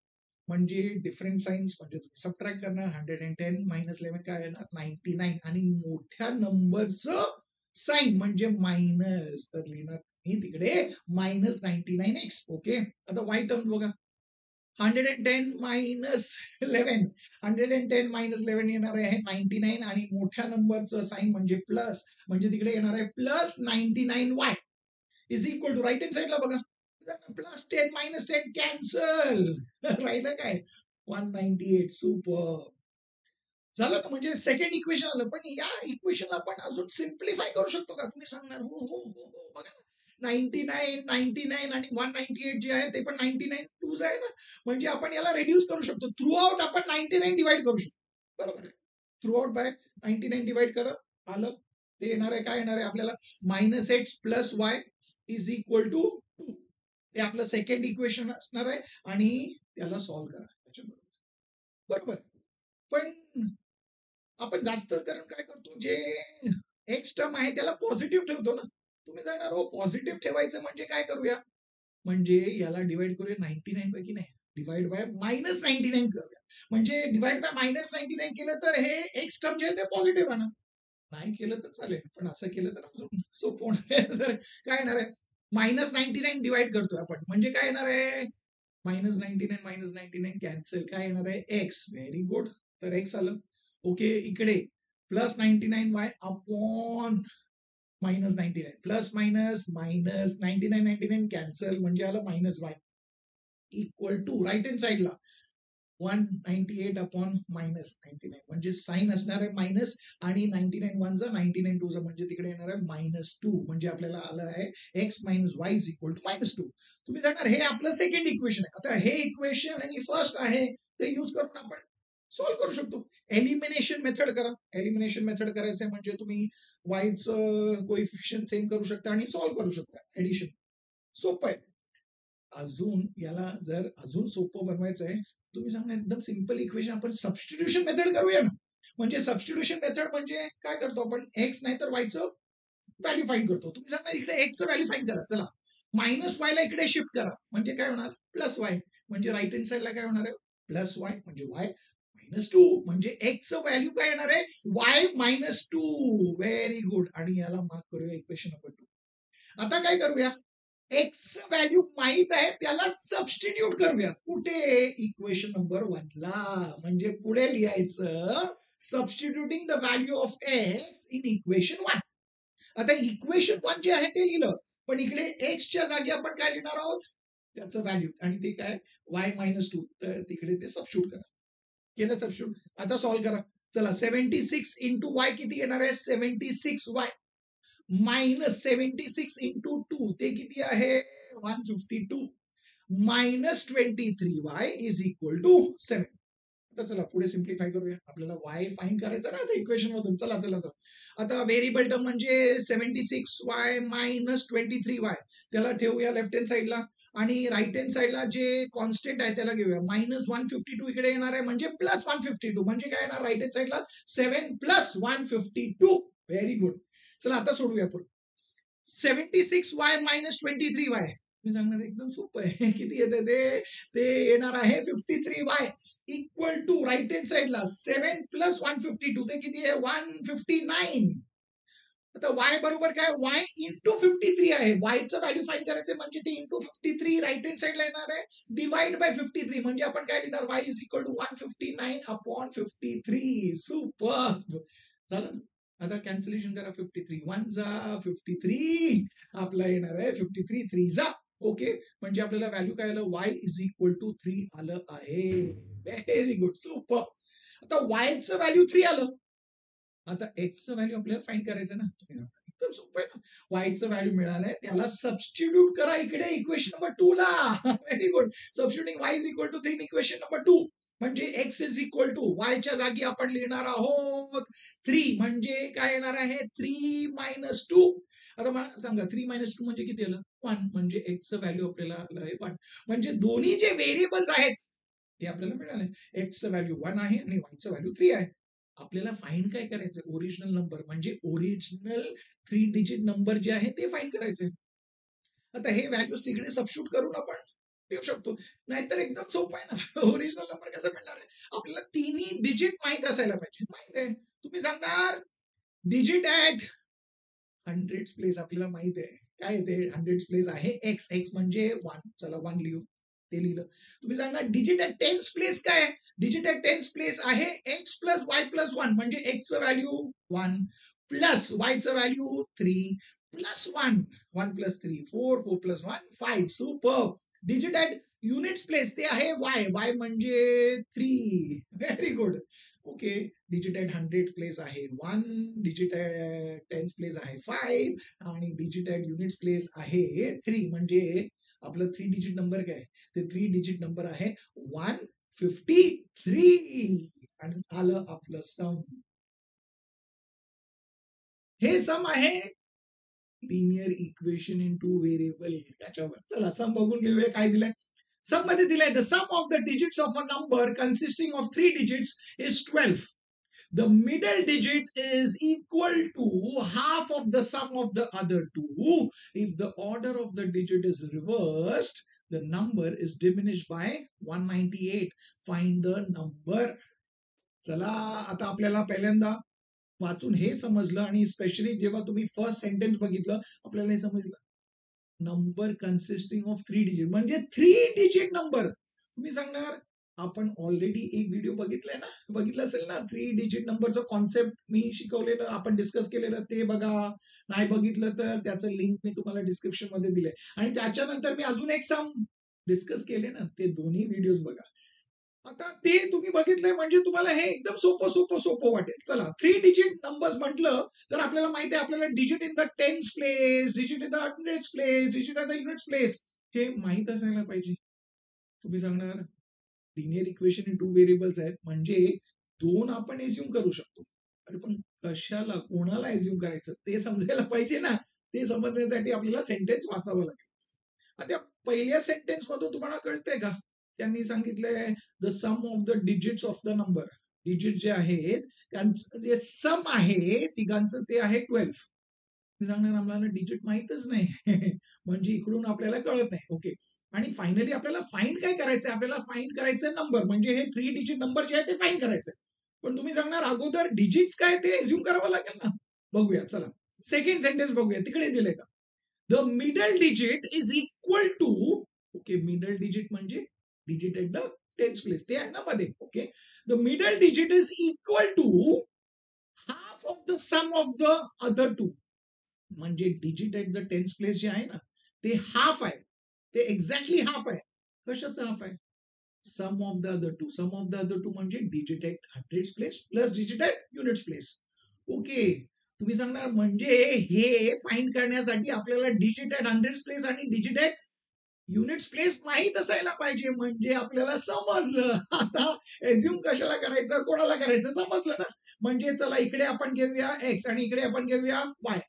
म्हणजे डिफरंट साइन्स म्हणजे तुम्ही सबट्रॅक्ट करणार. 110 - 11 काय येणार 99 आणि मोठ्या नंबरचं साइन म्हणजे मायनस, तर लिहिणार मी तिकडे -99x. ओके, आता वाय टर्म बघा. 110 - 11 110 - 11 येणार आहे 99 आणि मोठ्या नंबरचं साइन म्हणजे प्लस, म्हणजे तिकडे येणार आहे +99y is equal to right hand साईडला बघा +10 - 10 कॅन्सल राहिलं काय 198. सुपर झालं ना. म्हणजे सेकंड इक्वेशन आलं. पण या इक्वेशनला आपण अजून सिम्प्लिफाय करू शकतो का? तुम्ही सांगणार हो हो हो हो. बघा 99 99 आणि 198 जे आहे ते पण 99 टूज आहे ना, म्हणजे आपण याला रेड्यूस करू शकतो. थ्रू आउट आपण 99 डिवाइड करू शकतो. बरोबर आहे. थ्रू आउट बाय 99 डिवाइड करा. आलं ते येणार आहे. काय येणार आहे आपल्याला -x + y is equal to 2. ते आपलं सेकंड इक्वेशन असणार आहे आणि त्याला सॉल्व्ह करा त्याच्याबरोबर. बरोबर. पण आपण जास्त करून काय करतो, जे एक्स टर्म आहे त्याला पॉझिटिव्ह ठेवतो ना. तुम्ही जाणार हो पॉझिटिव्ह ठेवायचं म्हणजे काय करूया, म्हणजे याला डिवाइड करूया 99 पैकी नाही, डिवाइड बाय -99 करूया. म्हणजे डिवाइड बाय -99 केलं तर हे एक्स टर्म जे आहे ते पॉझिटिव्ह राहणार. नाही केलं तर चालेल, पण असं केलं तर अजून सोपं होणार. तर काय येणार आहे -99 डिवाइड करतोय आपण म्हणजे काय येणार आहे -99 - 99 कॅन्सल. काय येणार आहे एक्स. Very good. तर एक्स आलं. ओके, इकडे +99y upon -99 plus minus -99 cancel म्हणजे आलं -y equal to right hand साईडला 198 अपॉन -99 म्हणजे साइन असणार आहे मायनस आणि 99 वन जा 99 टू जा म्हणजे तिकडे येणार आहे -2 म्हणजे आपल्याला आलं आहे x - y is equal to -2. तुम्ही जाणार हे आपलं सेकंड इक्वेशन आहे. आता हे इक्वेशन आणि फर्स्ट आहे ते यूज करून आपण सॉल्व्ह करू शकतो. एलिमिनेशन मेथड करा. एलिमिनेशन मेथड करायचं म्हणजे तुम्ही वायचं कोइफिशियंट सेम करू शकता आणि सॉल्व्ह करू शकता. एडिशन सोपं आहे. अजून याला जर अजून सोपं बनवायचं आहे, तुम्ही सांगा एकदम सिंपल इक्वेशन आपण सबस्टिट्यूशन मेथड करूया ना. म्हणजे सबस्टिट्यूशन मेथड म्हणजे काय करतो आपण एक्स नाही तर वायचं व्हॅल्यू फाइंड करतो. तुम्ही सांगणार इकडे एक्सचं व्हॅल्यू फाइंड करा. चला -y ला इकडे शिफ्ट करा म्हणजे काय होणार +y म्हणजे राईट हँड साईडला काय होणार आहे +y म्हणजे y -2 म्हणजे एक्सचं व्हॅल्यू काय येणार आहे y -2. Very good. आणि याला मार्क करूया इक्वेशन नंबर 2. आता काय करूया, एक्स व्हॅल्यू माहित आहे त्याला सबस्टिट्यूट करूया. कुठे इक्वेशन नंबर 1 ला. म्हणजे पुढे लिहायचं substituting the value of x in equation 1. आता इक्वेशन 1 जे आहे ते लिहिलं, पण इकडे एक्सच्या जागी आपण काय लिहिणार आहोत त्याचं व्हॅल्यू आणि ते काय y -2. तर तिकडे ते सबस्टिट्यूट करा. केलं सबस्टिट्यूट. आता सॉल्व्ह करा. चला 76 इंटू y किती येणार आहे 76y -76 इंटू 2 ते किती आहे 152 -23y इज इक्वल टू 7. आता चला पुढे सिम्प्लिफाय करूया. आपल्याला y फाइंड करायचं ना आता इक्वेशन मधून. चला चला चला. आता व्हेरिएबल टर्म म्हणजे 76y -23y त्याला ठेवूया लेफ्ट हँड साईडला आणि राईट हँड साईडला जे कॉन्स्टंट आहे त्याला घेऊया. -152 इकडे येणार आहे म्हणजे +152 म्हणजे काय येणार राईट हँड साईडला 7 + 152. Very good. चला आता सोडूया पुढे. 76y -23y मी सांगणार एकदम सोपं आहे. किती येते ते येणार आहे 53y equal to right hand साईडला 7 + 152 ते किती आहे 159. आता y बरोबर काय y इंटू 53 आहे. yचं व्हॅल्यू फाइंड करायचं म्हणजे ते इंटू 53 राईट हँड साईडला येणार आहे डिवाइड बाय 53 म्हणजे आपण काय लिहिणार y is equal to 159 upon 53. Super झालं. आता कॅन्सलेशन करा. 53 1 जा 53 आपला येणार आहे 53 3 जा. ओके, म्हणजे आपल्याला व्हॅल्यू काय आलं y इज इक्वल टू 3 आलं आहे. Very good. सुपर. आता yचं व्हॅल्यू 3 आलं. आता एक्सचं व्हॅल्यू आपल्याला फाइंड करायचं ना. तुम्ही तर सोपं आहे ना. वायचं व्हॅल्यू मिळालंय त्याला सबस्टिट्यूट करा इकडे इक्वेशन नंबर 2 ला. Very good. Substituting y is equal to 3 equation number 2 म्हणजे x इज इक्वल टू वायच्या जागी आपण लिहिणार आहोत 3 म्हणजे काय येणार आहे 3 मायनस 2. आता मला सांगा 3 मायनस 2 म्हणजे किती आलं 1 म्हणजे x चं व्हॅल्यू आपल्याला आलं आहे 1 म्हणजे दोन्ही जे व्हेरिएबल्स आहेत ते आपल्याला मिळाले. x चं व्हॅल्यू 1 आहे आणि y चं व्हॅल्यू 3 आहे. आपल्याला फाइंड काय करायचं ओरिजिनल नंबर म्हणजे ओरिजिनल 3 डिजिट नंबर जे आहे ते फाइंड करायचे. आता हे व्हॅल्यू तिकडे सबस्टिट्यूट करून आपण देऊ शकतो नाहीतर एकदम सोपं आहे ना. ओरिजिनल नंबर कसं मिळणार आहे आपल्याला तिन्ही डिजिट माहित असायला पाहिजे. माहित आहे तुम्ही सांगणार डिजिट ऍट 100 प्लेस आपल्याला माहित आहे काय येते 100 प्लेस आहे एक्स एक्स म्हणजे 1 चला 1 लिहू ते लिहिलं. तुम्ही सांगणार डिजिट ऍट 10 प्लेस काय डिजिट ऍट 10 प्लेस आहे एक्स प्लस वाय प्लस 1 म्हणजे एक्स चं व्हॅल्यू 1 प्लस वाय चं value 3 plus 1 1 plus 3 4 4 plus 1 5 super. Digit at units place ते आहे वाय वाय म्हणजे 3 very good. Okay digit at 100 place आहे 1 digit at 10 place आहे 5 आणि डिजिट ऍट युनिट्स प्लेस आहे 3 म्हणजे आपलं 3 डिजिट नंबर काय ते 3 डिजिट नंबर आहे 153 आणि आलं आपलं सम. हे सम आहे लिनियर इक्वेशन इन 2 व्हेरिएबल त्याच्यावर. चला सम बघून घेऊया काय दिलंय. सम मध्ये दिलंय the sum of the digits of a number consisting of 3 digits is 12. The middle digit is equal to half of the sum of the other two. If the order of the digit is reversed, the number is diminished by 198. Find the number. चला आता आपल्याला पहिल्यांदा वाचून हे समजलं आणि specially जेव्हा तुम्ही फर्स्ट सेंटेन्स बघितलं आपल्याला हे समजलं नंबर कन्सिस्टिंग ऑफ 3 डिजिट म्हणजे 3 डिजिट नंबर. तुम्ही सांगणार आपण ऑलरेडी एक व्हिडिओ बघितला असेल ना 3 डिजिट नंबरचं कॉन्सेप्ट मी शिकवलेलं आपण डिस्कस केलेलं ते बघा. नाही बघितलं तर त्याचं लिंक मी तुम्हाला डिस्क्रिप्शन मध्ये दिलंय आणि त्याच्यानंतर मी अजून एक सम डिस्कस केले ना ते दोन्ही व्हिडिओज बघा. आता ते तुम्ही बघितलंय म्हणजे तुम्हाला हे एकदम सोपं वाटेल. चला 3 डिजिट नंबर्स म्हटलं तर आपल्याला माहिती आहे आपल्याला digit in the 10 place digit in the 100 place digit in the units place हे माहित असायला पाहिजे. तुम्ही सांगणार लिनियर इक्वेशन इन 2 व्हेरिएबल्स आहेत म्हणजे 2 आपण एज्युम करू शकतो. अरे पण कशाला कोणाला एज्युम करायचं ते समजायला पाहिजे ना. ते समजण्यासाठी आपल्याला सेंटेन्स वाचावं लागेल. आता पहिल्या सेंटेन्स मधून तुम्हाला कळतंय का त्यांनी सांगितलंय the sum of the digits of the number. Digit जे आहेत त्यांचं जे सम आहे तिघांचं ते आहे 12. मी सांगणार आम्हाला डिजिट माहितच नाही म्हणजे इकडून आपल्याला कळत नाही. ओके आणि फायनली आपल्याला फाइंड काय करायचंय आपल्याला फाइंड करायचं नंबर म्हणजे हे 3 डिजिट नंबर जे आहे ते फाइंड करायचंय. पण तुम्ही सांगणार अगोदर डिजिट्स काय ते एज्युम करावं लागेल ना. बघूया चला सेकंड सेंटेन्स बघूया तिकडे दिले का the middle digit is equal to. Okay middle digit म्हणजे digit at the 10th place ते आहे ना मध्ये. Okay the middle digit is equal to half of the sum of the other two म्हणजे digit at the 10th place जे आहे ना ते हाफ आहे ते एक्झॅक्टली हाफ आहे. कशाचं हाफ आहे sum of the other two. Sum of the other two म्हणजे digit at 100 place plus digit at units place. Okay तुम्ही सांगणार म्हणजे हे फाइंड करण्यासाठी आपल्याला डिजिट एट 100 प्लेस आणि डिजिट एट युनिट्स प्लेस माहित असायला पाहिजे म्हणजे आपल्याला समजलं. आता एज्युम कशाला करायचं कोणाला करायचं समजलं ना. म्हणजे चला इकडे आपण घेऊया एक्स आणि इकडे आपण घेऊया वाय.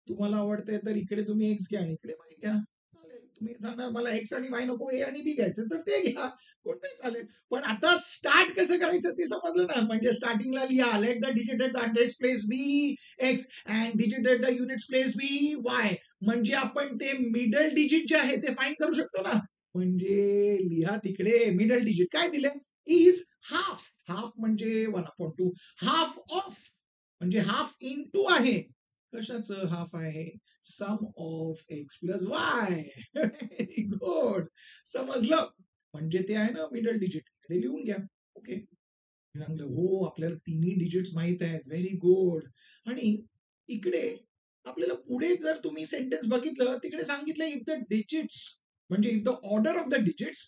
तुम्हाला आवडतंय तर इकडे तुम्ही एक्स घ्या आणि इकडे वाय घ्या चालेल. तुम्ही सांगणार मला एक्स आणि वाय नको ए आणि बी घ्यायचं तर ते घ्या कोणतंही चालेल. पण आता स्टार्ट कसं करायचं ते समजलं ना. म्हणजे स्टार्टिंगला लिहा let the digit at the 100 place be x and digit at the units place be y म्हणजे आपण ते मिडल डिजिट जे आहे ते फाइंड करू शकतो ना. म्हणजे लिहा तिकडे मिडल डिजिट काय दिले इज हाफ. हाफ म्हणजे 1/2 हाफ ऑफ म्हणजे हाफ इन 2 आहे. कशाचं हाफ आहे sum of x plus y. Very good समजलं म्हणजे ते आहे ना मिडल डिजिट इकडे लिहून घ्या. ओके हो आपल्याला तिन्ही डिजिट्स माहित आहेत. Very good. आणि इकडे आपल्याला पुढे जर तुम्ही सेंटेन्स बघितलं तिकडे सांगितलं इफ द डिजिट्स म्हणजे if the order of the digits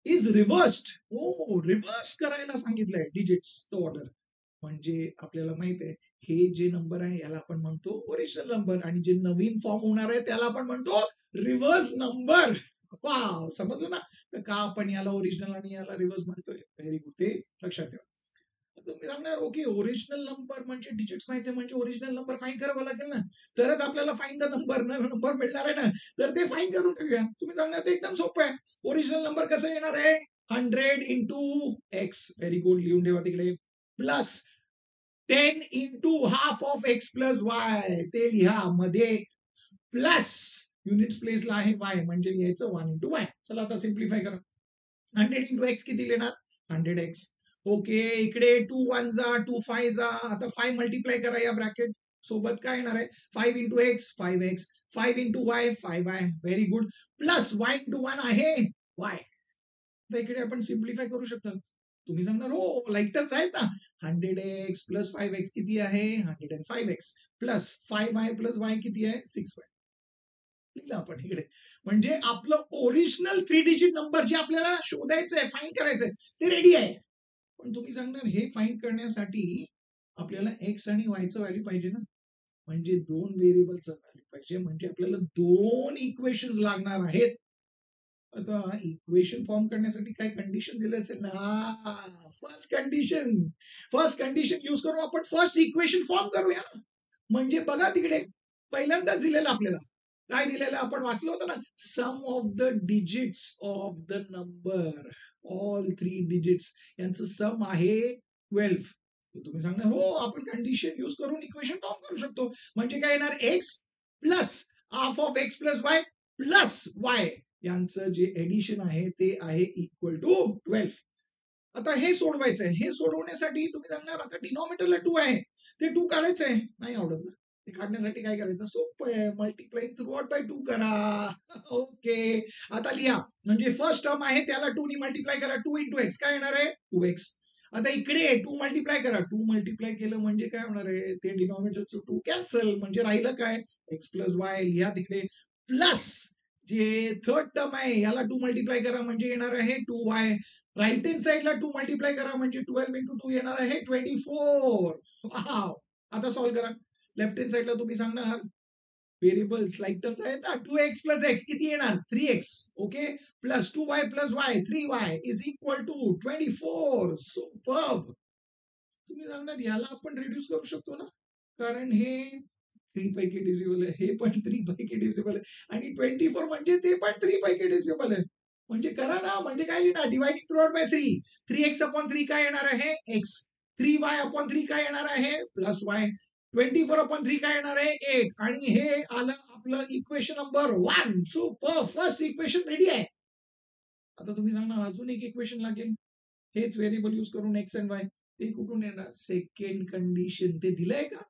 is रिव्हर्स्ड. हो रिव्हर्स करायला सांगितलंय डिजिट्सचं ऑर्डर. म्हणजे आपल्याला माहित आहे हे जे नंबर आहे याला आपण म्हणतो ओरिजिनल नंबर आणि जे नवीन फॉर्म होणार आहे त्याला आपण म्हणतो रिव्हर्स नंबर. वाव, समजलं ना तर का आपण याला ओरिजिनल आणि याला रिव्हर्स म्हणतोय. व्हेरी गुड, ते लक्षात ठेवा. तुम्ही सांगणार ओके ओरिजिनल नंबर म्हणजे डिजिट्स माहिती म्हणजे ओरिजिनल नंबर फाइंड करावा लागेल ना, तरच आपल्याला फाइंड द नंबर मिळणार आहे ना, तर ते फाइंड करून ठेवूया. तुम्ही सांगणार ते एकदम सोपं आहे. ओरिजिनल नंबर कसं येणार आहे 100 इंटू एक्स. व्हेरी गुड, लिहून ठेवा तिकडे. Plus 10 into half of x plus Y, ते लिहा मध्ये. प्लस युनिट्स प्लेसला आहे वाय म्हणजे लिहायचं 1 इंटू वाय. चला आता सिम्प्लिफाय करा. 100 इंटू एक्स किती लिहिणार 100x. ओके, इकडे 2 1 जा 2 5 जा. आता 5 मल्टिप्लाय करा या ब्रॅकेट सोबत काय येणार आहे 5 into x 5x, 5 into Y 5y. Very good. Plus y into 1 आहे y. तर इकडे आपण सिम्प्लिफाय करू शकतो. तुम्ही सांगणार हो लाईटच आहेत ना. 100x प्लस 5x किती आहे 105x plus 5y plus y किती आहे 6y. आपण इकडे म्हणजे आपलं ओरिजिनल 3 डिजिट नंबर जे आपल्याला शोधायचंय फाइंड करायचंय ते रेडी आहे. पण तुम्ही सांगणार हे फाइंड करण्यासाठी आपल्याला एक्स आणि वायचं व्हॅल्यू पाहिजे ना, म्हणजे 2 व्हेरिएबलचं व्हॅल्यू पाहिजे, म्हणजे आपल्याला 2 इक्वेशन्स लागणार आहेत. आता इक्वेशन फॉर्म करण्यासाठी काय कंडिशन दिलं असेल ना, फर्स्ट कंडिशन यूज करू आपण फर्स्ट इक्वेशन फॉर्म करूया ना. म्हणजे बघा तिकडे पहिल्यांदाच दिलेलं आपल्याला काय दिलेलं आपण वाचलं होतं ना, sum of the digits of the number, all 3 digits यांचं सम आहे 12. तुम्ही सांगणार हो आपण कंडिशन यूज करून इक्वेशन फॉर्म करू शकतो. म्हणजे काय येणार x plus half of x plus y plus y यांचं जे एडिशन आहे ते आहे इक्वल टू 12. आता हे सोडवायचं आहे. हे सोडवण्यासाठी तुम्ही सांगणार आता डिनॉमिनेटरला 2 आहे ते 2 काढायचं आहे. नाही आवडत ना, ते काढण्यासाठी काय करायचं सोपं आहे, मल्टिप्लाय थ्रू आउट बाय 2 करा. ओके, आता लिहा म्हणजे फर्स्ट टर्म आहे त्याला 2 नी मल्टिप्लाय करा. 2 इंटू एक्स काय येणार आहे 2x. आता इकडे 2 मल्टिप्लाय करा. 2 मल्टिप्लाय केलं म्हणजे काय होणार आहे ते डिनॉमिनेटरचं 2 कॅन्सल म्हणजे राहिलं काय एक्स प्लस वाय. लिहा तिकडे प्लस जे थर्ड टर्म आहे याला 2 मल्टिप्लाय करा म्हणजे येणार आहे 2y. राईट हँड साइडला 2 मल्टिप्लाय करा म्हणजे 12 इंटू 2 येणार आहे 24. वाव, आता सॉल्व्ह करा. लेफ्ट हँड साइडला तुम्ही सांगणार व्हेरिएबल्स लाईक टर्म्स आहेत ना, 2x प्लस एक्स किती येणार 3x. Okay, plus 2y plus y 3y is equal to 24. Superb. तुम्ही सांगणार याला आपण रिड्यूस करू शकतो ना, कारण हे 3 पैकी डिव्हिजिबल आहे, हे पण 3 पैकी डिव्हिजिबल आहे आणि 24 म्हणजे ते पण 3 पैकी डिव्हिजिबल आहे. म्हणजे करा ना, म्हणजे काय लिहिणार dividing through out by 3. 3x upon 3 काय येणार आहे x. 3y अपॉन 3 काय येणार आहे प्लस y. 24 अपॉन 3 काय येणार आहे 8. आणि हे आलं आपलं equation number 1. Super, first equation ready आहे. आता तुम्ही सांगणार अजून एक इक्वेशन लागेल हेच व्हेरिएबल यूज करून एक्स अँड वाय. ते कुठून येणार सेकंड कंडिशन ते दिलंय का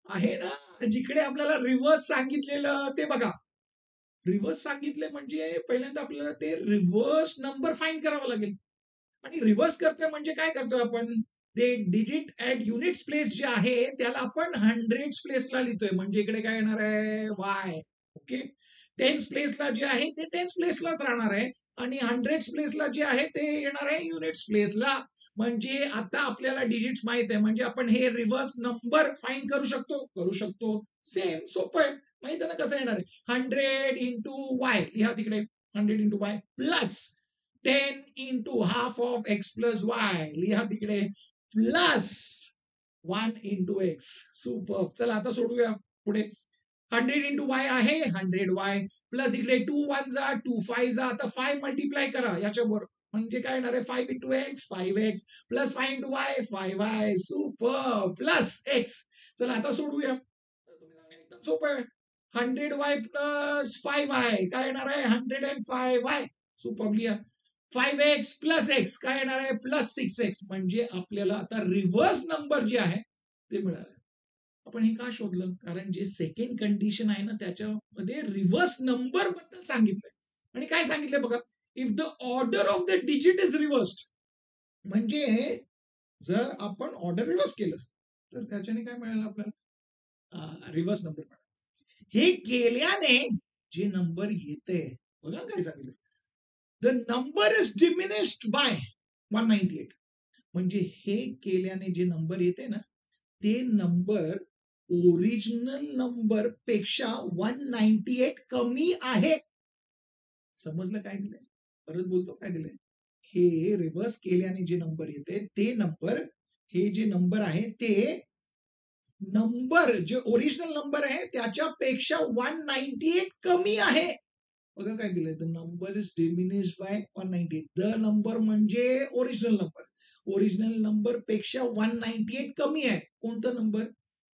आहे ना, जिकडे आपल्याला रिव्हर्स सांगितलेलं ते बघा. रिव्हर्स सांगितले म्हणजे पहिल्यांदा आपल्याला ते रिव्हर्स नंबर फाइंड करावा लागेल. आणि रिव्हर्स करतोय म्हणजे काय करतोय आपण ते डिजिट ऍट युनिट्स प्लेस जे आहे त्याला आपण हंड्रेड्स प्लेसला लिहितोय म्हणजे इकडे काय येणार आहे वाय. ओके, टेन्स प्लेसला जे आहे ते टेन्स प्लेसलाच राहणार आहे आणि हंड्रेड्स प्लेसला जे आहे ते येणार आहे युनिट्स प्लेसला. म्हणजे आता आपल्याला डिजिट्स माहित आहे म्हणजे आपण हे रिव्हर्स नंबर फाइंड करू शकतो. सेम सोपं आहे, माहित आहे ना कसं येणार आहे 100 इंटू वाय. लिहा तिकडे 100 into y plus 10 into half of x plus Y. लिहा तिकडे प्लस 1 इंटू एक्स. सुपर. चला आता सोडूया पुढे. 100 इंटू वाय आहे 100y प्लस इकडे 2 1 जा 2 5 जा. आता 5 मल्टिप्लाय करा याच्याबरोबर म्हणजे काय येणार आहे 5 into x 5x plus 5 into Y 5y. Super, plus x. चला आता सोडूया. एकदम सोपं आहे. 100y प्लस 5y काय येणार आहे 105y. सुपर. लिहा 5x प्लस एक्स काय येणार आहे प्लस 6x. म्हणजे आपल्याला आता रिव्हर्स नंबर जे आहे ते मिळालं. आपण हे का शोधलं कारण जे सेकंड कंडिशन आहे ना त्याच्यामध्ये रिव्हर्स नंबर बद्दल सांगितलंय. आणि काय सांगितलंय बघा if the order of the digit is रिव्हर्स्ड. म्हणजे जर आपण ऑर्डर रिव्हर्स केलं तर त्याच्याने काय मिळालं आपल्याला रिव्हर्स नंबर मिळाला. हे केल्याने जे नंबर येते बघा काय सांगितलं the number is diminished by 198. म्हणजे हे केल्याने जे नंबर येते ना ते नंबर ओरिजिनल नंबर पेक्षा 198 कमी आहे. समजलं काय दिलंय? परत बोलतो काय दिलंय? हे रिव्हर्स केल्याने जे नंबर येते ते नंबर, हे जे नंबर आहे ते नंबर जे ओरिजिनल नंबर आहे त्याच्यापेक्षा 198 कमी आहे. बघा काय दिलंय, the number is diminish by 198. The number म्हणजे ओरिजिनल नंबर, ओरिजिनल नंबर पेक्षा 198 कमी आहे. कोणता नंबर?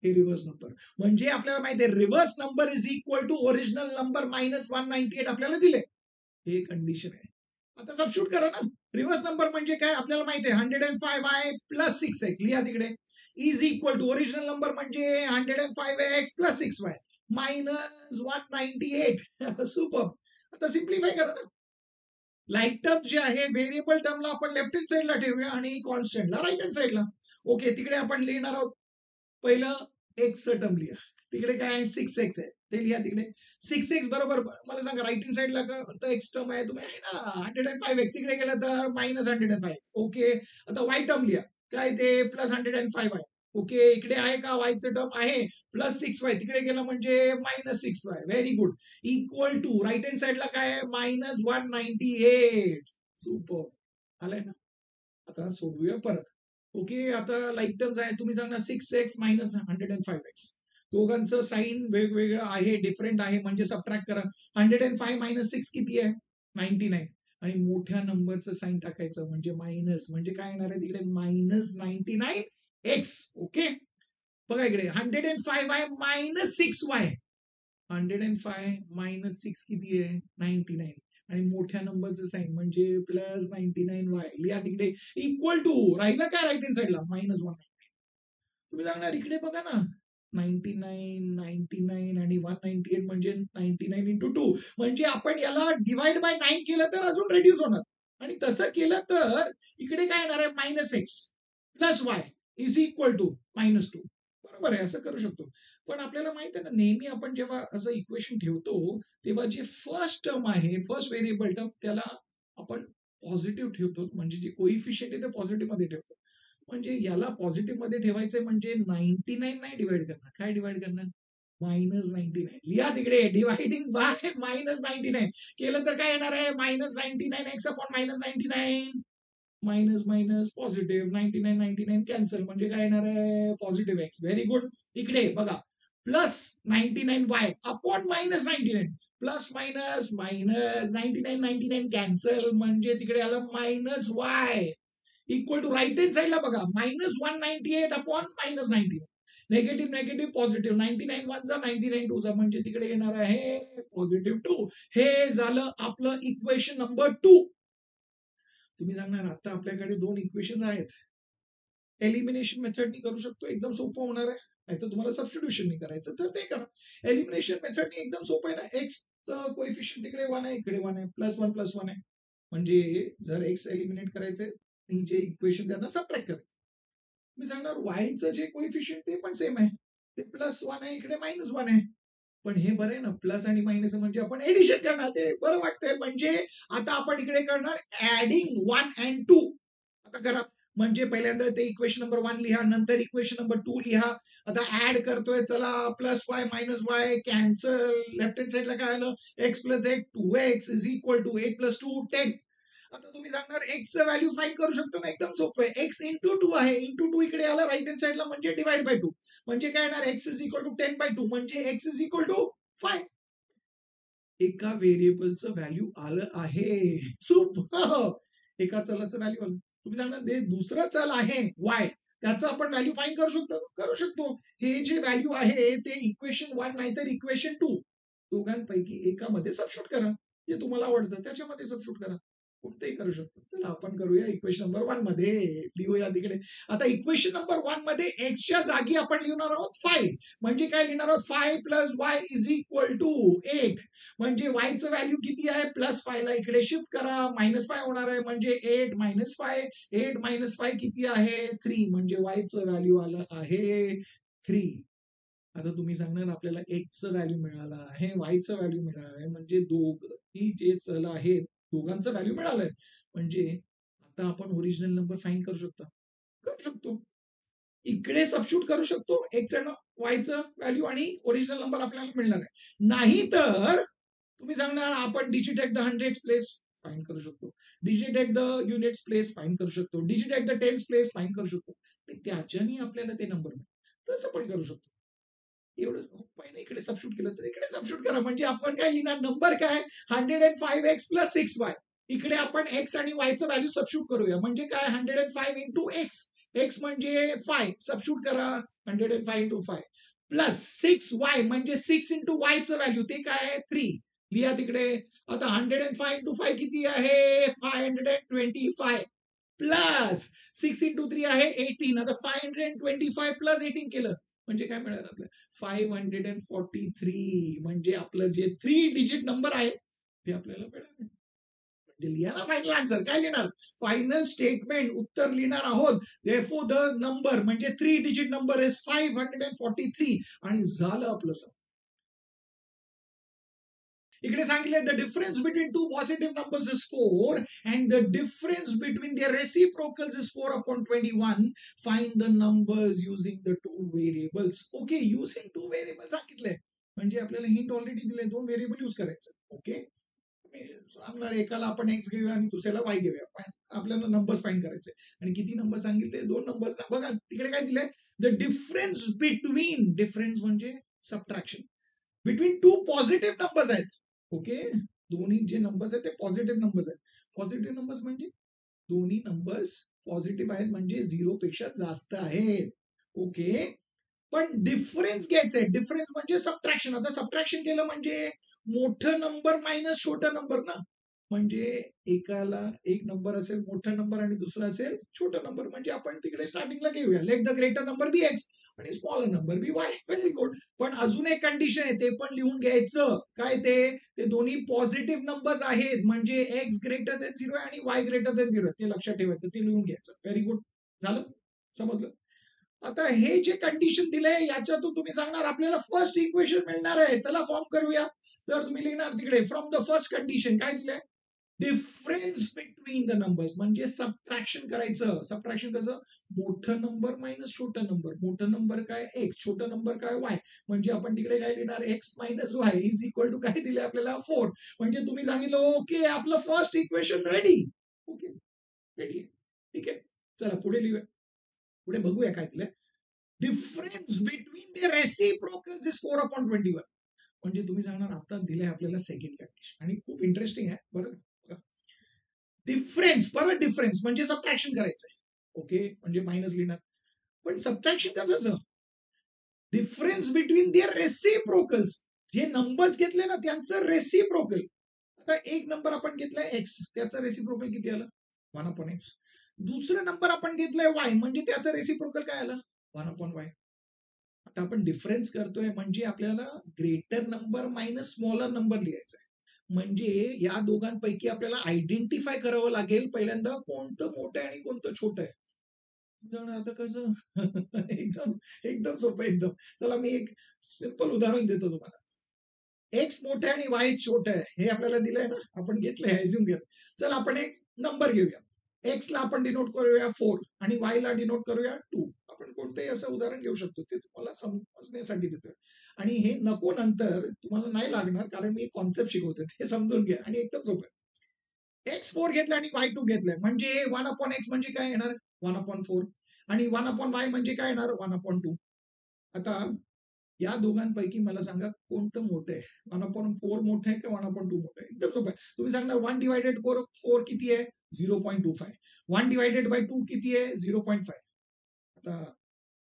हे रिव्हर्स नंबर. म्हणजे आपल्याला माहिती आहे reverse number is equal to original number minus 198 आपल्याला दिले. हे कंडिशन आहे. आता सबस्टिट्यूट करा ना. रिव्हर्स नंबर म्हणजे काय आपल्याला माहिती आहे 105y प्लस 6x. लिहा तिकडे. Is equal to original number म्हणजे 105x plus 6y minus 198. Super. आता सिम्प्लिफाय करा ना. लाईक टर्म जे आहे व्हेरिएबल टर्मला आपण लेफ्ट हँड साईडला ठेवूया आणि कॉन्स्टंटला राईट हँड साईडला. ओके, तिकडे आपण लिहिणार आहोत पहिलं एक्स टर्म लिहा. तिकडे काय आहे 6x आहे ते लिहा तिकडे. 6x बरोबर मला सांगा राईट हँड साईडला का एक्स टर्म आहे तुम्ही आहे ना 105x. तिकडे गेलं तर मायनस 105x. ओके, आता वाय टर्म लिहा. काय ते प्लस 105 आहे. ओके, इकडे आहे का वायचं टर्म आहे प्लस 6y. तिकडे गेलं म्हणजे minus 6y. Very good. Equal to right hand साईडला काय आहे मायनस 198. सुपर. आलंय ना. आता सोडूया परत. ओके, आता लाईक टर्म्स आहे तुम्ही सांगा 6x मायनस 105x. दोघांचं साईन वेगवेगळं आहे, डिफरंट आहे म्हणजे सबट्रॅक्ट करा. 105 मायनस 6 किती आहे 99. आणि मोठ्या नंबरचं साईन टाकायचं म्हणजे मायनस, म्हणजे काय येणार आहे तिकडे मायनस 99x. ओके, बघा इकडे 105 आहे मायनस 6y. 105 मायनस 6 किती आहे 99. आणि मोठ्या नंबरचं साईन म्हणजे प्लस 99y. लिहा तिकडे इक्वल टू राहिला काय राईट हँड साईडला मायनस 198. तुम्ही सांगणार इकडे बघा ना 99 99 आणि 198 म्हणजे 99 इंटू 2. म्हणजे आपण याला डिवाइड बाय 9 केलं तर अजून रेड्यूस होणार. आणि तसं केलं तर इकडे काय येणार आहे minus x plus y is equal to minus 2. बरोबर आहे, असं करू शकतो. पण आपल्याला माहित आहे ना नेहमी आपण जेव्हा असं इक्वेशन ठेवतो तेव्हा जे फर्स्ट टर्म आहे फर्स्ट व्हेरिएबल टर्म त्याला आपण पॉझिटिव्ह ठेवतो. म्हणजे जे कोइफिशियंट आहे ते पॉझिटिव्ह मध्ये ठेवतो. म्हणजे याला पॉझिटिव्ह मध्ये ठेवायचंय म्हणजे 99 नाही डिवाइड करणार. काय डिवाइड करणार मायनस 99. लिहा तिकडे डिवायडिंग बाय मायनस 99 केलं तर काय येणार आहे minus 99 x upon minus 99. Minus minus positive 99 99 cancel म्हणजे काय येणार आहे पॉझिटिव्ह एक्स. Very good. इकडे बघा plus 99y upon minus 99. Plus minus minus 99 99 cancel म्हणजे तिकडे आलं minus y equal to right hand साईडला बघा minus 198 upon minus 99. Negative negative positive 99 1 जा 99 2 जा म्हणजे तिकडे येणार आहे पॉझिटिव्ह 2. हे झालं आपलं इक्वेशन नंबर 2. तुम्ही सांगणार आता आपल्याकडे 2 इक्वेशन आहेत. एलिमिनेशन मेथडनी करू शकतो, एकदम सोपं होणार आहे. नाहीतर तुम्हाला सबस्टिट्यूशन करायचं तर ते करा. एलिमिनेशन मेथडनी एकदम सोपं आहे ना. एक्स कोएफिशियंट तिकडे 1 आहे इकडे 1 आहे प्लस 1 प्लस 1 आहे. म्हणजे जर एक्स एलिमिनेट करायचंय जे इक्वेशन त्यांना सबट्रॅक्ट करायचं. मी सांगणार वायचं जे कोएफिशियंट ते पण सेम आहे. ते प्लस 1 आहे इकडे मायनस 1 आहे. पण हे बरं आहे ना प्लस आणि मायनस म्हणजे आपण एडिशन करणार ते बरं वाटतंय. म्हणजे आता आपण इकडे करणार ऍडिंग 1 अँड 2. आता करा म्हणजे पहिल्यांदा ते इक्वेशन नंबर 1 लिहा नंतर इक्वेशन नंबर 2 लिहा. आता ऍड करतोय चला plus y minus y cancel. Left hand साईडला काय आलं x plus 8 2x is equal to 8 plus 2 10. आता तुम्ही सांगणार एक्सचं व्हॅल्यू फाइंड करू शकतो ना. एकदम सोपं आहे. एक्स इंटू 2 आहे इंटू 2 इकडे आला राईट हँड साईडला म्हणजे डिवाइड बाय 2 म्हणजे काय येणार x is equal to 10 by 2 म्हणजे एक्स इज इक्वल टू 5. एका व्हेरिएबलचं व्हॅल्यू आलं आहे. सुपर. एका चलाचं व्हॅल्यू आलं. तुम्ही सांगणार ते दुसरं चल आहे वाय त्याचं आपण व्हॅल्यू फाइंड करू शकतो. हे जे व्हॅल्यू आहे ते इक्वेशन 1 नाहीतर इक्वेशन 2 दोघांपैकी एकामध्ये सबस्टिट्यूट करा. जे तुम्हाला आवडतं त्याच्यामध्ये सबस्टिट्यूट करा. कोणतेही करू शकतो. चला आपण करूया इक्वेशन नंबर 1 मध्ये लिहूया तिकडे. आता इक्वेशन नंबर 1 मध्ये एक्सच्या जागी आपण लिहिणार आहोत 5. म्हणजे काय लिहिणार आहोत 5 plus y is equal to 8. म्हणजे वायचं व्हॅल्यू किती आहे प्लस 5 ला इकडे शिफ्ट करा मायनस 5 होणार आहे म्हणजे 8 मायनस 5. 8 मायनस 5 किती आहे 3 म्हणजे वायचं व्हॅल्यू आलं आहे 3. आता तुम्ही सांगणार आपल्याला एक्सचं व्हॅल्यू मिळालं आहे वायचं व्हॅल्यू मिळालं आहे म्हणजे दोघी जे चल आहेत दोघांचं व्हॅल्यू मिळालंय. म्हणजे आता आपण ओरिजिनल नंबर फाइंड करू शकतो. करू शकतो. इकडे सबस्टिट्यूट करू शकतो एक्स आणि वायचं व्हॅल्यू आणि ओरिजिनल नंबर आपल्याला मिळणार आहे. नाही तर तुम्ही सांगणार आपण digit at the hundred place find करू शकतो, digit at the units place find करू शकतो, digit at the tense place find करू शकतो. त्याच्याने आपल्याला ते नंबर मिळेल. तसं पण करू शकतो. एवढं पहिलं इकडे सबस्टिट्यूट केलं तर इकडे सबस्टिट्यूट करा. म्हणजे आपण काय लिहिणार, नंबर काय 105x + 6y. इकडे आपण एक्स आणि वायचं व्हॅल्यू सबस्टिट्यूट करूया. म्हणजे काय 105 इंटू एक्स, एक्स म्हणजे 5 सबस्टिट्यूट करा 105 इंटू 5 प्लस 6y म्हणजे 6 इंटू वायचं व्हॅल्यू ते काय आहे 3 लिहा तिकडे. आता 105 इंटू 5 किती आहे 525 प्लस 6 इंटू 3 आहे 18. आता 525 प्लस 18 केलं म्हणजे काय मिळालं आपल्याला 543. म्हणजे आपलं जे 3 डिजिट नंबर आहे ते आपल्याला मिळालं. म्हणजे लिहा ना फायनल आन्सर. काय लिहिणार, फायनल स्टेटमेंट उत्तर लिहिणार आहोत. देअरफॉर द नंबर म्हणजे 3 डिजिट नंबर इज 543 आणि झालं आपलं सम. इकडे सांगितले the difference between two positive numbers is 4 and the difference between their reciprocals is 4/21. Find the numbers using the two variables. Okay, using two variable सांगितलंय म्हणजे आपल्याला hint already दिले, 2 variable use करायचं. ओके, सांगणार एकाला आपण एक्स घेऊया आणि दुसऱ्याला वाय घेऊया, पण आपल्याला नंबर्स फाइंड करायचे. आणि किती नंबर सांगितले, 2 नंबर्स. बघा तिकडे काय दिलंय, द डिफरन्स बिटवीन, डिफरन्स म्हणजे subtraction, between two positive numbers आहेत. ओके, दोन्ही जे नंबर्स आहेत ते पॉझिटिव्ह नंबर्स आहेत. पॉझिटिव्ह नंबर्स म्हणजे दोन्ही नंबर्स पॉझिटिव्ह आहेत म्हणजे 0 पेक्षा जास्त आहेत. ओके, पण डिफरन्स घ्यायचंय. डिफरन्स म्हणजे सबट्रॅक्शन. आता सबट्रॅक्शन केलं म्हणजे मोठं नंबर मायनस छोटं नंबर ना. म्हणजे एकाला एक नंबर असेल मोठा नंबर आणि दुसरा असेल छोटा नंबर. म्हणजे आपण तिकडे स्टार्टिंगला घेऊया, let the greater number be x आणि smaller number be y. Very good. पण अजून एक कंडिशन आहे, ते पण लिहून घ्यायचं. काय ते दोन्ही पॉझिटिव्ह नंबर्स आहेत म्हणजे एक्स ग्रेटर देन 0 आणि वाय ग्रेटर देन 0. ते लक्षात ठेवायचं, ते लिहून घ्यायचं. व्हेरी गुड, झालं, समजलं. आता हे जे कंडिशन दिलंय याच्यातून तुम्ही सांगणार आपल्याला फर्स्ट इक्वेशन मिळणार आहे. चला फॉर्म करूया. तर तुम्ही लिहिणार तिकडे फ्रॉम द फर्स्ट कंडिशन काय दिलंय, डिफरन्स बिटवीन द नंबर्स म्हणजे सबट्रॅक्शन करायचं. सबट्रॅक्शन कसं, मोठं नंबर मायनस छोटं नंबर. मोठं नंबर काय एक्स, छोटं नंबर काय वाय. म्हणजे आपण तिकडे काय लिहिणार, x minus y is equal to काय दिले आपल्याला 4. म्हणजे तुम्ही सांगितलं ओके आपलं first equation ready. Okay, ready, ठीक आहे. चला पुढे लिहूया, पुढे बघूया काय दिलंय. Difference between the reciprocals is 4/21. म्हणजे तुम्ही सांगणार आता दिलंय आपल्याला सेकंड कंडिशन आणि खूप इंटरेस्टिंग आहे बरं. डिफरन्स, परत डिफरन्स म्हणजे सबट्रॅक्शन करायचंय. ओके, म्हणजे मायनस लिहिणार. पण सबट्रॅक्शन कसं, डिफरन्स बिटवीन देअर रेसिप्रोकल्स. जे नंबर्स घेतले ना त्यांचं रेसिप्रोकल. आता एक नंबर आपण घेतलाय एक्स, त्याचं रेसिप्रोकल किती आलं 1/x. दुसरा नंबर आपण घेतलाय वाय म्हणजे त्याचं रेसिप्रोकल काय आलं 1/y. आता आपण डिफरन्स करतोय म्हणजे आपल्याला greater number minus smaller number लिहायचा आहे. म्हणजे या दोघांपैकी आपल्याला आयडेंटिफाय करावं लागेल पहिल्यांदा कोणतं मोठं आहे आणि कोणतं छोटं आहे. आता कसं एकदम एकदम सोपं एकदम. चला मी एक सिंपल उदाहरण देतो तुम्हाला. एक्स मोठं आहे आणि वाय छोटं आहे हे आपल्याला दिलंय ना, आपण घेतलंय ऍझ्युम घेत. चला आपण एक नंबर घेऊया. एक्स ला आपण डिनोट करूया 4 आणि वाय ला डिनोट करूया 2. आपण कोणतंही असं उदाहरण घेऊ शकतो, ते तुम्हाला समजण्यासाठी देतोय. आणि हे नको नंतर तुम्हाला नाही लागणार कारण मी कॉन्सेप्ट शिकवतोय, ते समजून घ्या आणि एकदम सोपं. एक्स 4 घेतलं आणि वाय 2 घेतलंय म्हणजे 1/x म्हणजे काय येणार 1/4 आणि 1/y म्हणजे काय येणार 1/2. आता या दोघांपैकी मला सांगा कोणतं मोठं आहे, 1/4 मोठं आहे का 1/2 मोठं आहे. एकदम सोपं आहे. तुम्ही सांगणार 1/4 किती आहे 0.25. 1/2 किती आहे 0.5. आता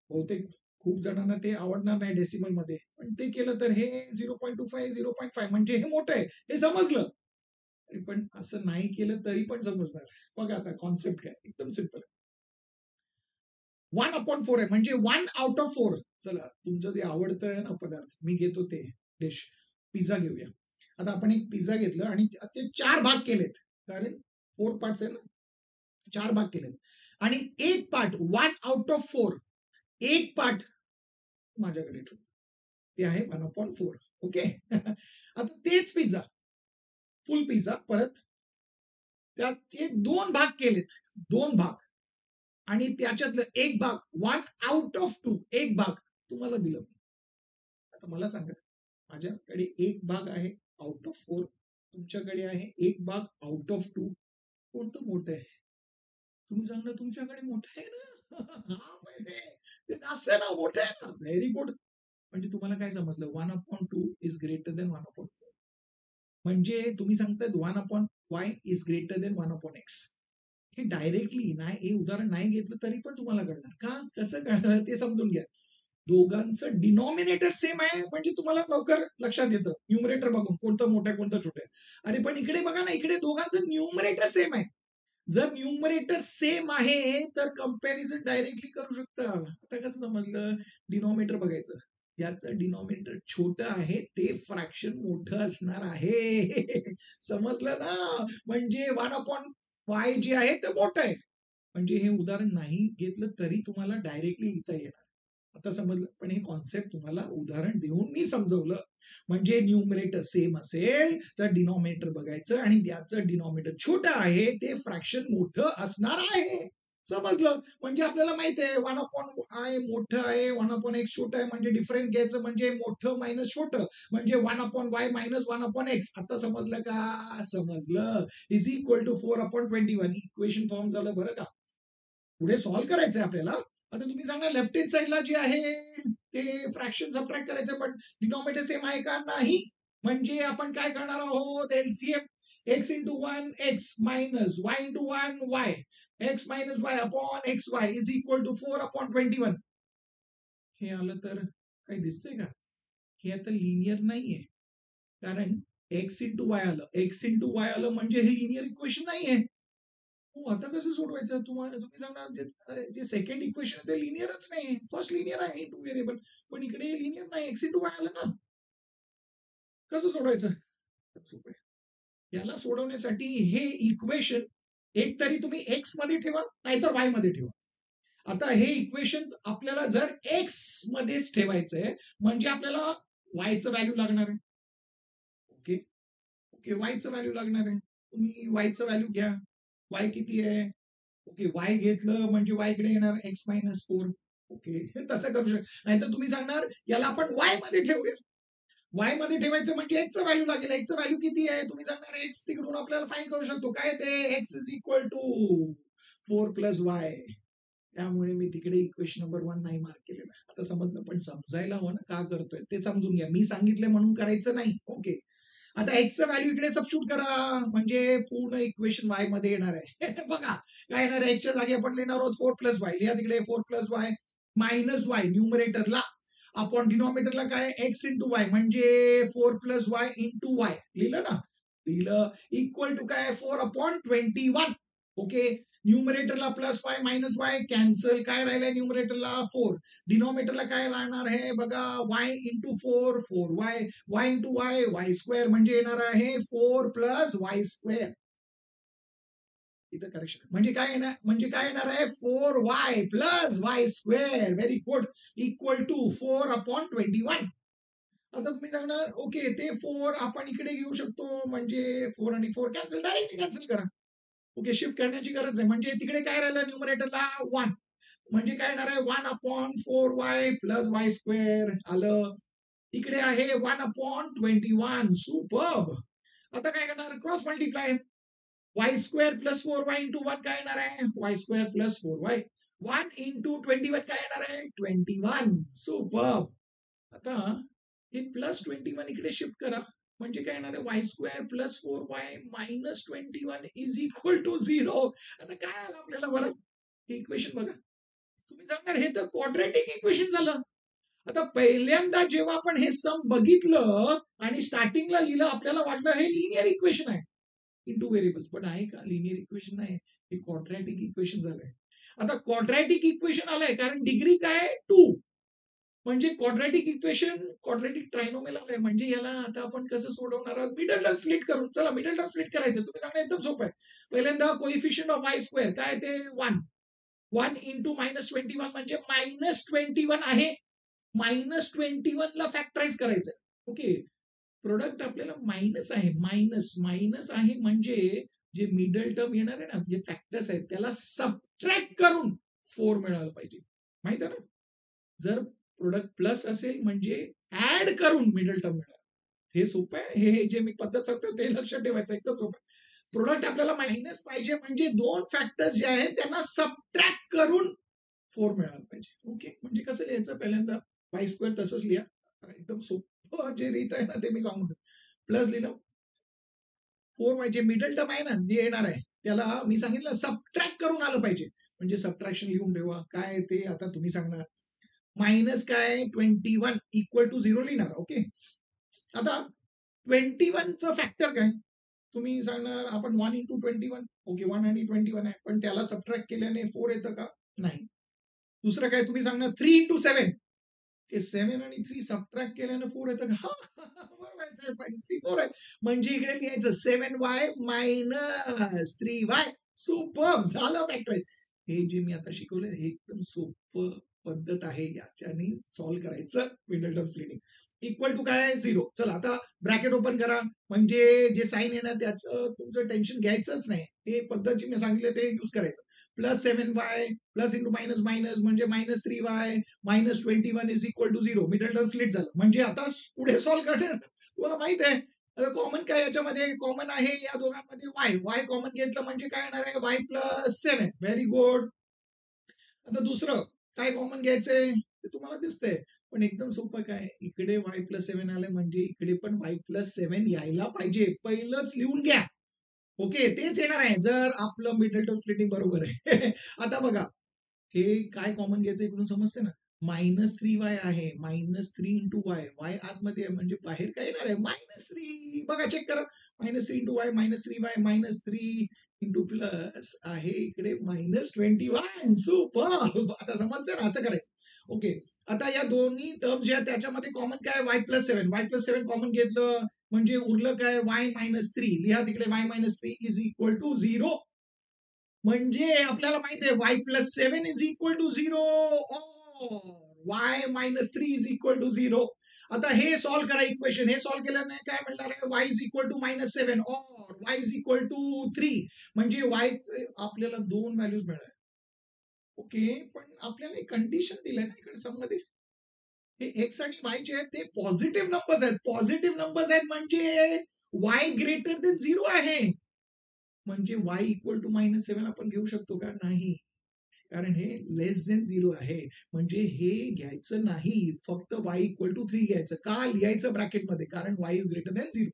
बहुतेक खूप जणांना ते आवडणार नाही डेसिमल मध्ये, पण ते केलं तर हे 0.25 0.5 म्हणजे हे मोठं आहे हे समजलं. पण असं नाही केलं तरी पण समजणार. बघा आता कॉन्सेप्ट काय, एकदम सिंपल आहे. 1/4 आहे म्हणजे 1/4. चला तुमचं जे आवडतं ना पदार्थ मी घेतो ते डिश, पिझ्झा घेऊया. आता आपण एक पिझ्झा घेतलं आणि ते 4 भाग केलेत, कारण 4 पार्ट्स आहे ना, 4 भाग केलेत आणि एक पार्ट 1/4 एक पार्ट माझ्याकडे ठेवू, ते आहे 1/4. ओके आता तेच पिझ्झा, फुल पिझ्झा परत त्याचे 2 भाग केलेत, 2 भाग आणि त्याच्यातलं एक भाग 1 आउट ऑफ 2 एक भाग तुम्हाला दिलं. आता मला सांगा, माझ्याकडे एक भाग आहे आउट ऑफ 4, तुमच्याकडे आहे एक भाग आउट ऑफ 2, कोणतं मोठं आहे? तुम्ही सांगणार तुमच्याकडे मोठं आहे ना. हा माहिती ते जास्त आहे ना, मोठं आहे ना. Very good. म्हणजे तुम्हाला काय समजलं, 1/2 इज ग्रेटर देन 1/4. म्हणजे तुम्ही सांगतायत 1/y is greater than 1/x. हे डायरेक्टली नाही, हे उदाहरण नाही घेतलं तरी पण तुम्हाला कळणार. का कसं कळणार ते समजून घ्या. दोघांचं डिनॉमिनेटर सेम आहे म्हणजे तुम्हाला लवकर लक्षात येतं न्यूमरेटर बघून कोणतं मोठं आहे कोणतं छोटं आहे. अरे पण इकडे बघा ना, इकडे दोघांचं न्यूमरेटर सेम आहे. जर न्यूमरेटर सेम आहे तर कंपॅरिझन डायरेक्टली करू शकता. आता कसं समजलं, डिनॉमिनेटर बघायचं, याचं डिनॉमिनेटर छोटं आहे ते फ्रॅक्शन मोठं असणार आहे. समजलं ना. म्हणजे 1/y जे आहे ते मोठं आहे. म्हणजे हे उदाहरण नाही घेतलं तरी तुम्हाला डायरेक्टली लिहिता येणार. आता समजलं. पण हे कॉन्सेप्ट तुम्हाला उदाहरण देऊन मी समजवलं. म्हणजे न्यूमरेटर सेम असेल तर डिनॉमिनेटर बघायचं आणि ज्याचं डिनॉमिनेटर छोटं आहे ते फ्रॅक्शन मोठं असणार आहे. समजलं. म्हणजे आपल्याला माहित आहे 1/i मोठं आहे 1/x छोटं आहे. म्हणजे डिफरन्स घ्यायचं म्हणजे मोठं मायनस छोटं, म्हणजे 1/y मायनस 1/x. आता समजलं का? समजलं. Is equal to 4/21. Equation form झालं बरं का. पुढे सॉल्व्ह करायचंय आपल्याला. आता तुम्ही सांगा लेफ्ट हँड साइडला जे आहे ते फ्रॅक्शन सबट्रॅक्ट करायचं, पण डिनॉमिनेटर सेम आहे का? नाही. म्हणजे आपण काय करणार आहोत, LCM x into 1 x minus y into 1 y, x minus y upon x y is equal to 4/21. हे आलं तर काही दिसतंय का? हे आता लिनियर नाहीये, कारण x इंटू वाय आलं, x इंटू वाय आलं म्हणजे हे लिनियर इक्वेशन नाहीये. हो, आता कसं सोडवायचं? तुम्ही सांगणार जे सेकंड इक्वेशन आहे ते लिनियरच नाही. फर्स्ट लिनियर आहे 2 व्हेरिएबल, पण इकडे लिनियर नाही, एक्स इंटू वाय आलं ना. कसं सोडवायचं? सोपं आहे. याला सोडवण्यासाठी हे इक्वेशन एक तरी तुम्ही एक्स मध्ये ठेवा नाहीतर वाय मध्ये ठेवा. आता हे इक्वेशन आपल्याला जर एक्स मध्येच ठेवायचंय म्हणजे आपल्याला वायचं व्हॅल्यू लागणार आहे. ओके ओके, वायचं व्हॅल्यू लागणार आहे. तुम्ही वायचं व्हॅल्यू घ्या. वाय किती आहे? ओके, वाय घेतलं म्हणजे वाय कडे येणार x-4. ओके, तसं करू शकता. नाहीतर तुम्ही सांगणार याला आपण वाय मध्ये ठेवूया. वाय मध्ये ठेवायचं म्हणजे एक्सचं व्हॅल्यू लागेल. एक्सचं व्हॅल्यू किती आहे? तुम्ही सांगणार एक्स तिकडून आपल्याला फाइंड करू शकतो. काय ते x is equal to 4+y. त्यामुळे मी तिकडे इक्वेशन नंबर 1 नाही मार्क केलेलं. आता समजलं, पण समजायला हवं ना का करतोय ते समजून घ्या. मी सांगितलं म्हणून करायचं नाही. ओके, आता एक्सचं व्हॅल्यू इकडे सबस्टिट्यूट करा म्हणजे पूर्ण इक्वेशन वाय मध्ये येणार आहे. बघा काय येणार आहे, एक्सच्या जागी आपण लिहिणार आहोत 4+y. लिहा तिकडे 4+y मायनस वाय न्यूमरेटरला, अपॉन डिनॉमिनेटरला काय एक्स इंटू वाय म्हणजे 4+y इंटू वाय. लिहिलं ना? लिहिलं. इक्वल टू काय 4/21. ओके, न्यूमरेटरला plus y minus y cancel, काय राहिलंय न्यूमरेटरला 4. डिनॉमिनेटरला काय राहणार आहे बघा, y into 4 y into y y² म्हणजे येणार आहे 4+y². इथं करेक्शन म्हणजे काय येणार आहे 4y+y². Very good. Equal to 4/21. आता तुम्ही सांगणार ओके ते 4 आपण इकडे घेऊ शकतो म्हणजे 4 आणि 4 कॅन्सल, डायरेक्टली कॅन्सल करा. ओके, शिफ्ट करण्याची गरज आहे. म्हणजे तिकडे काय राहिलं न्यूमरेटरला 1, म्हणजे काय येणार आहे 1/4y+y² आलं. इकडे आहे 1/21. सुपर्ब. आता काय करणार, cross multiply. y² + 4y into 1 काय येणार आहे y² + 4y. 1 इंटू 21 काय येणार आहे 21. सुपर्ब. आता हे +21 इकडे शिफ्ट करा म्हणजे काय येणार आहे y² + 4y - 21 is equal to 0. आता काय आलं आपल्याला बरं, हे इक्वेशन बघा. तुम्ही सांगणार हे तर क्वाड्रॅटिक इक्वेशन झालं. आता पहिल्यांदा जेव्हा आपण हे सम बघितलं आणि स्टार्टिंगला लिहिलं आपल्याला वाटलं हे लिनियर इक्वेशन आहे इन 2 व्हेरिएबल्स, पण आहे का? लिनियर इक्वेशन नाही, हे क्वाड्रॅटिक इक्वेशन झालंय. आता क्वाड्रॅटिक इक्वेशन आलंय कारण डिग्री काय 2, म्हणजे क्वाड्रॅटिक इक्वेशन क्वाड्रॅटिक ट्रायनोमियल आलंय. म्हणजे याला आता आपण कसं सोडवणार आहोत, मिडल टर्म स्प्लिट करून. चला मिडल टर्म स्प्लिट करायचं. तुम्ही सांगा एकदम सोपं आहे. पहिल्यांदा कोइफिशियंट ऑफ y² काय ते 1 इंटू -21 म्हणजे -21 आहे. -21 ला फॅक्टराइज करायचं. ओके, प्रोडक्ट आपल्याला मायनस आहे, मायनस आहे म्हणजे जे मिडल टर्म येणार आहे ना, जे फॅक्टर्स आहेत त्याला सबट्रॅक्ट करून 4 मिळालं पाहिजे. माहित आहे ना, जर प्रोडक्ट प्लस असेल म्हणजे ऍड करून मिडल टर्म मिळालं. हे सोपं आहे. हे जे मी पद्धत सांगतो ते लक्षात ठेवायचं, एकदम सोपं. प्रोडक्ट आपल्याला मायनस पाहिजे म्हणजे दोन फॅक्टर्स जे आहेत त्यांना सबट्रॅक्ट करून 4 मिळालं पाहिजे. ओके, म्हणजे कसं लिहायचं, पहिल्यांदा वाय स्क्वेअर तसंच लिहा, एकदम सोपं जे रीत आहे ना ते मी सांगून प्लस लिहिलं 4y जे मिडल टर्म आहे ना जे येणार आहे त्याला मी सांगितलं सबट्रॅक्ट करून आलं पाहिजे, म्हणजे सबट्रॅक्शन लिहून ठेवा. काय ते आता तुम्ही सांगणार. मायनस काय 21 इक्वल टू 0 लिहिणार. ओके, आता 21 चं फॅक्टर काय तुम्ही सांगणार, आपण 1 इंटू 21. ओके, 1 आणि 21 आहे, पण त्याला सबट्रॅक्ट केल्याने 4 येतं का? नाही. दुसरं काय तुम्ही सांगणार 3 इंटू 7. 7 आणि 3 सबट्रॅक्ट केल्याने 4 येतं का? बरोबर आहे साहेब, -4 आहे. म्हणजे इकडे लिहायचं 7y मायनस 3y. सुपर, झालं फॅक्टर. हे जे मी आता शिकवलं हे एकदम सोपं पद्धत आहे, याच्याने सॉल्व्ह करायचं middle term splitting. Equal to काय 0. चला आता ब्रॅकेट ओपन करा, म्हणजे जे साईन येणार त्याचं तुमचं टेन्शन घ्यायचंच नाही. हे पद्धत जी मी सांगितलं ते युज करायचं. Plus 7y plus into minus minus म्हणजे minus 3y minus 21 is equal to 0. Middle term split झालं. म्हणजे आता पुढे सॉल्व्ह करणार तुम्हाला माहित आहे कॉमन काय याच्यामध्ये कॉमन आहे या दोघांमध्ये y कॉमन घेतलं म्हणजे काय येणार आहे y प्लस 7. Very good. आता दुसरं काय कॉमन घ्यायचंय ते तुम्हाला दिसतंय, पण एकदम सोपं काय, इकडे y प्लस 7 आलंय म्हणजे इकडे पण y प्लस 7 यायला पाहिजे. पहिलंच लिहून घ्या. ओके, तेच येणार आहे जर आपलं मिडल टर्म स्प्लिटिंग बरोबर आहे. आता बघा हे काय कॉमन घ्यायचं इकडून समजते ना, -3y आहे, -3 इंटू वाय, वाय आतमध्ये आहे म्हणजे बाहेर काय येणार आहे -3. बघा चेक करा, -3 into Y -3y -3 into plus आहे इकडे -21. सुपर, आता समजते ना, असं करायचं. ओके, आता या दोन्ही टर्म ज्या त्याच्यामध्ये कॉमन काय y प्लस 7 कॉमन घेतलं म्हणजे उरलं काय y -3. लिहा तिकडे y -3 इज इक्वल टू 0. म्हणजे आपल्याला माहिती आहे y plus 7 is equal to 0 और y -3 इज इक्वल टू 0. आता हे सॉल्व्ह करा इक्वेशन. हे सॉल्व्ह केल्याने काय मिळणार आहे, y इज इक्वल टू -7 और y इज इक्वल टू 3. म्हणजे y आपल्याला दोन व्हॅल्यूज मिळणार. ओके, पण आपल्याला कंडिशन दिलंय ना इकडे सम मध्ये, हे x आणि y जे आहेत ते पॉझिटिव्ह नंबर्स आहेत. पॉझिटिव्ह नंबर्स आहेत म्हणजे y ग्रेटर देन 0 आहे. म्हणजे y इक्वल टू -7 आपण घेऊ शकतो का? नाही, कारण हे लेस देन 0 आहे. म्हणजे हे घ्यायचं नाही, फक्त y इक्वल टू 3 घ्यायचं. का लिहायचं ब्रॅकेटमध्ये? कारण y इज ग्रेटर देन 0.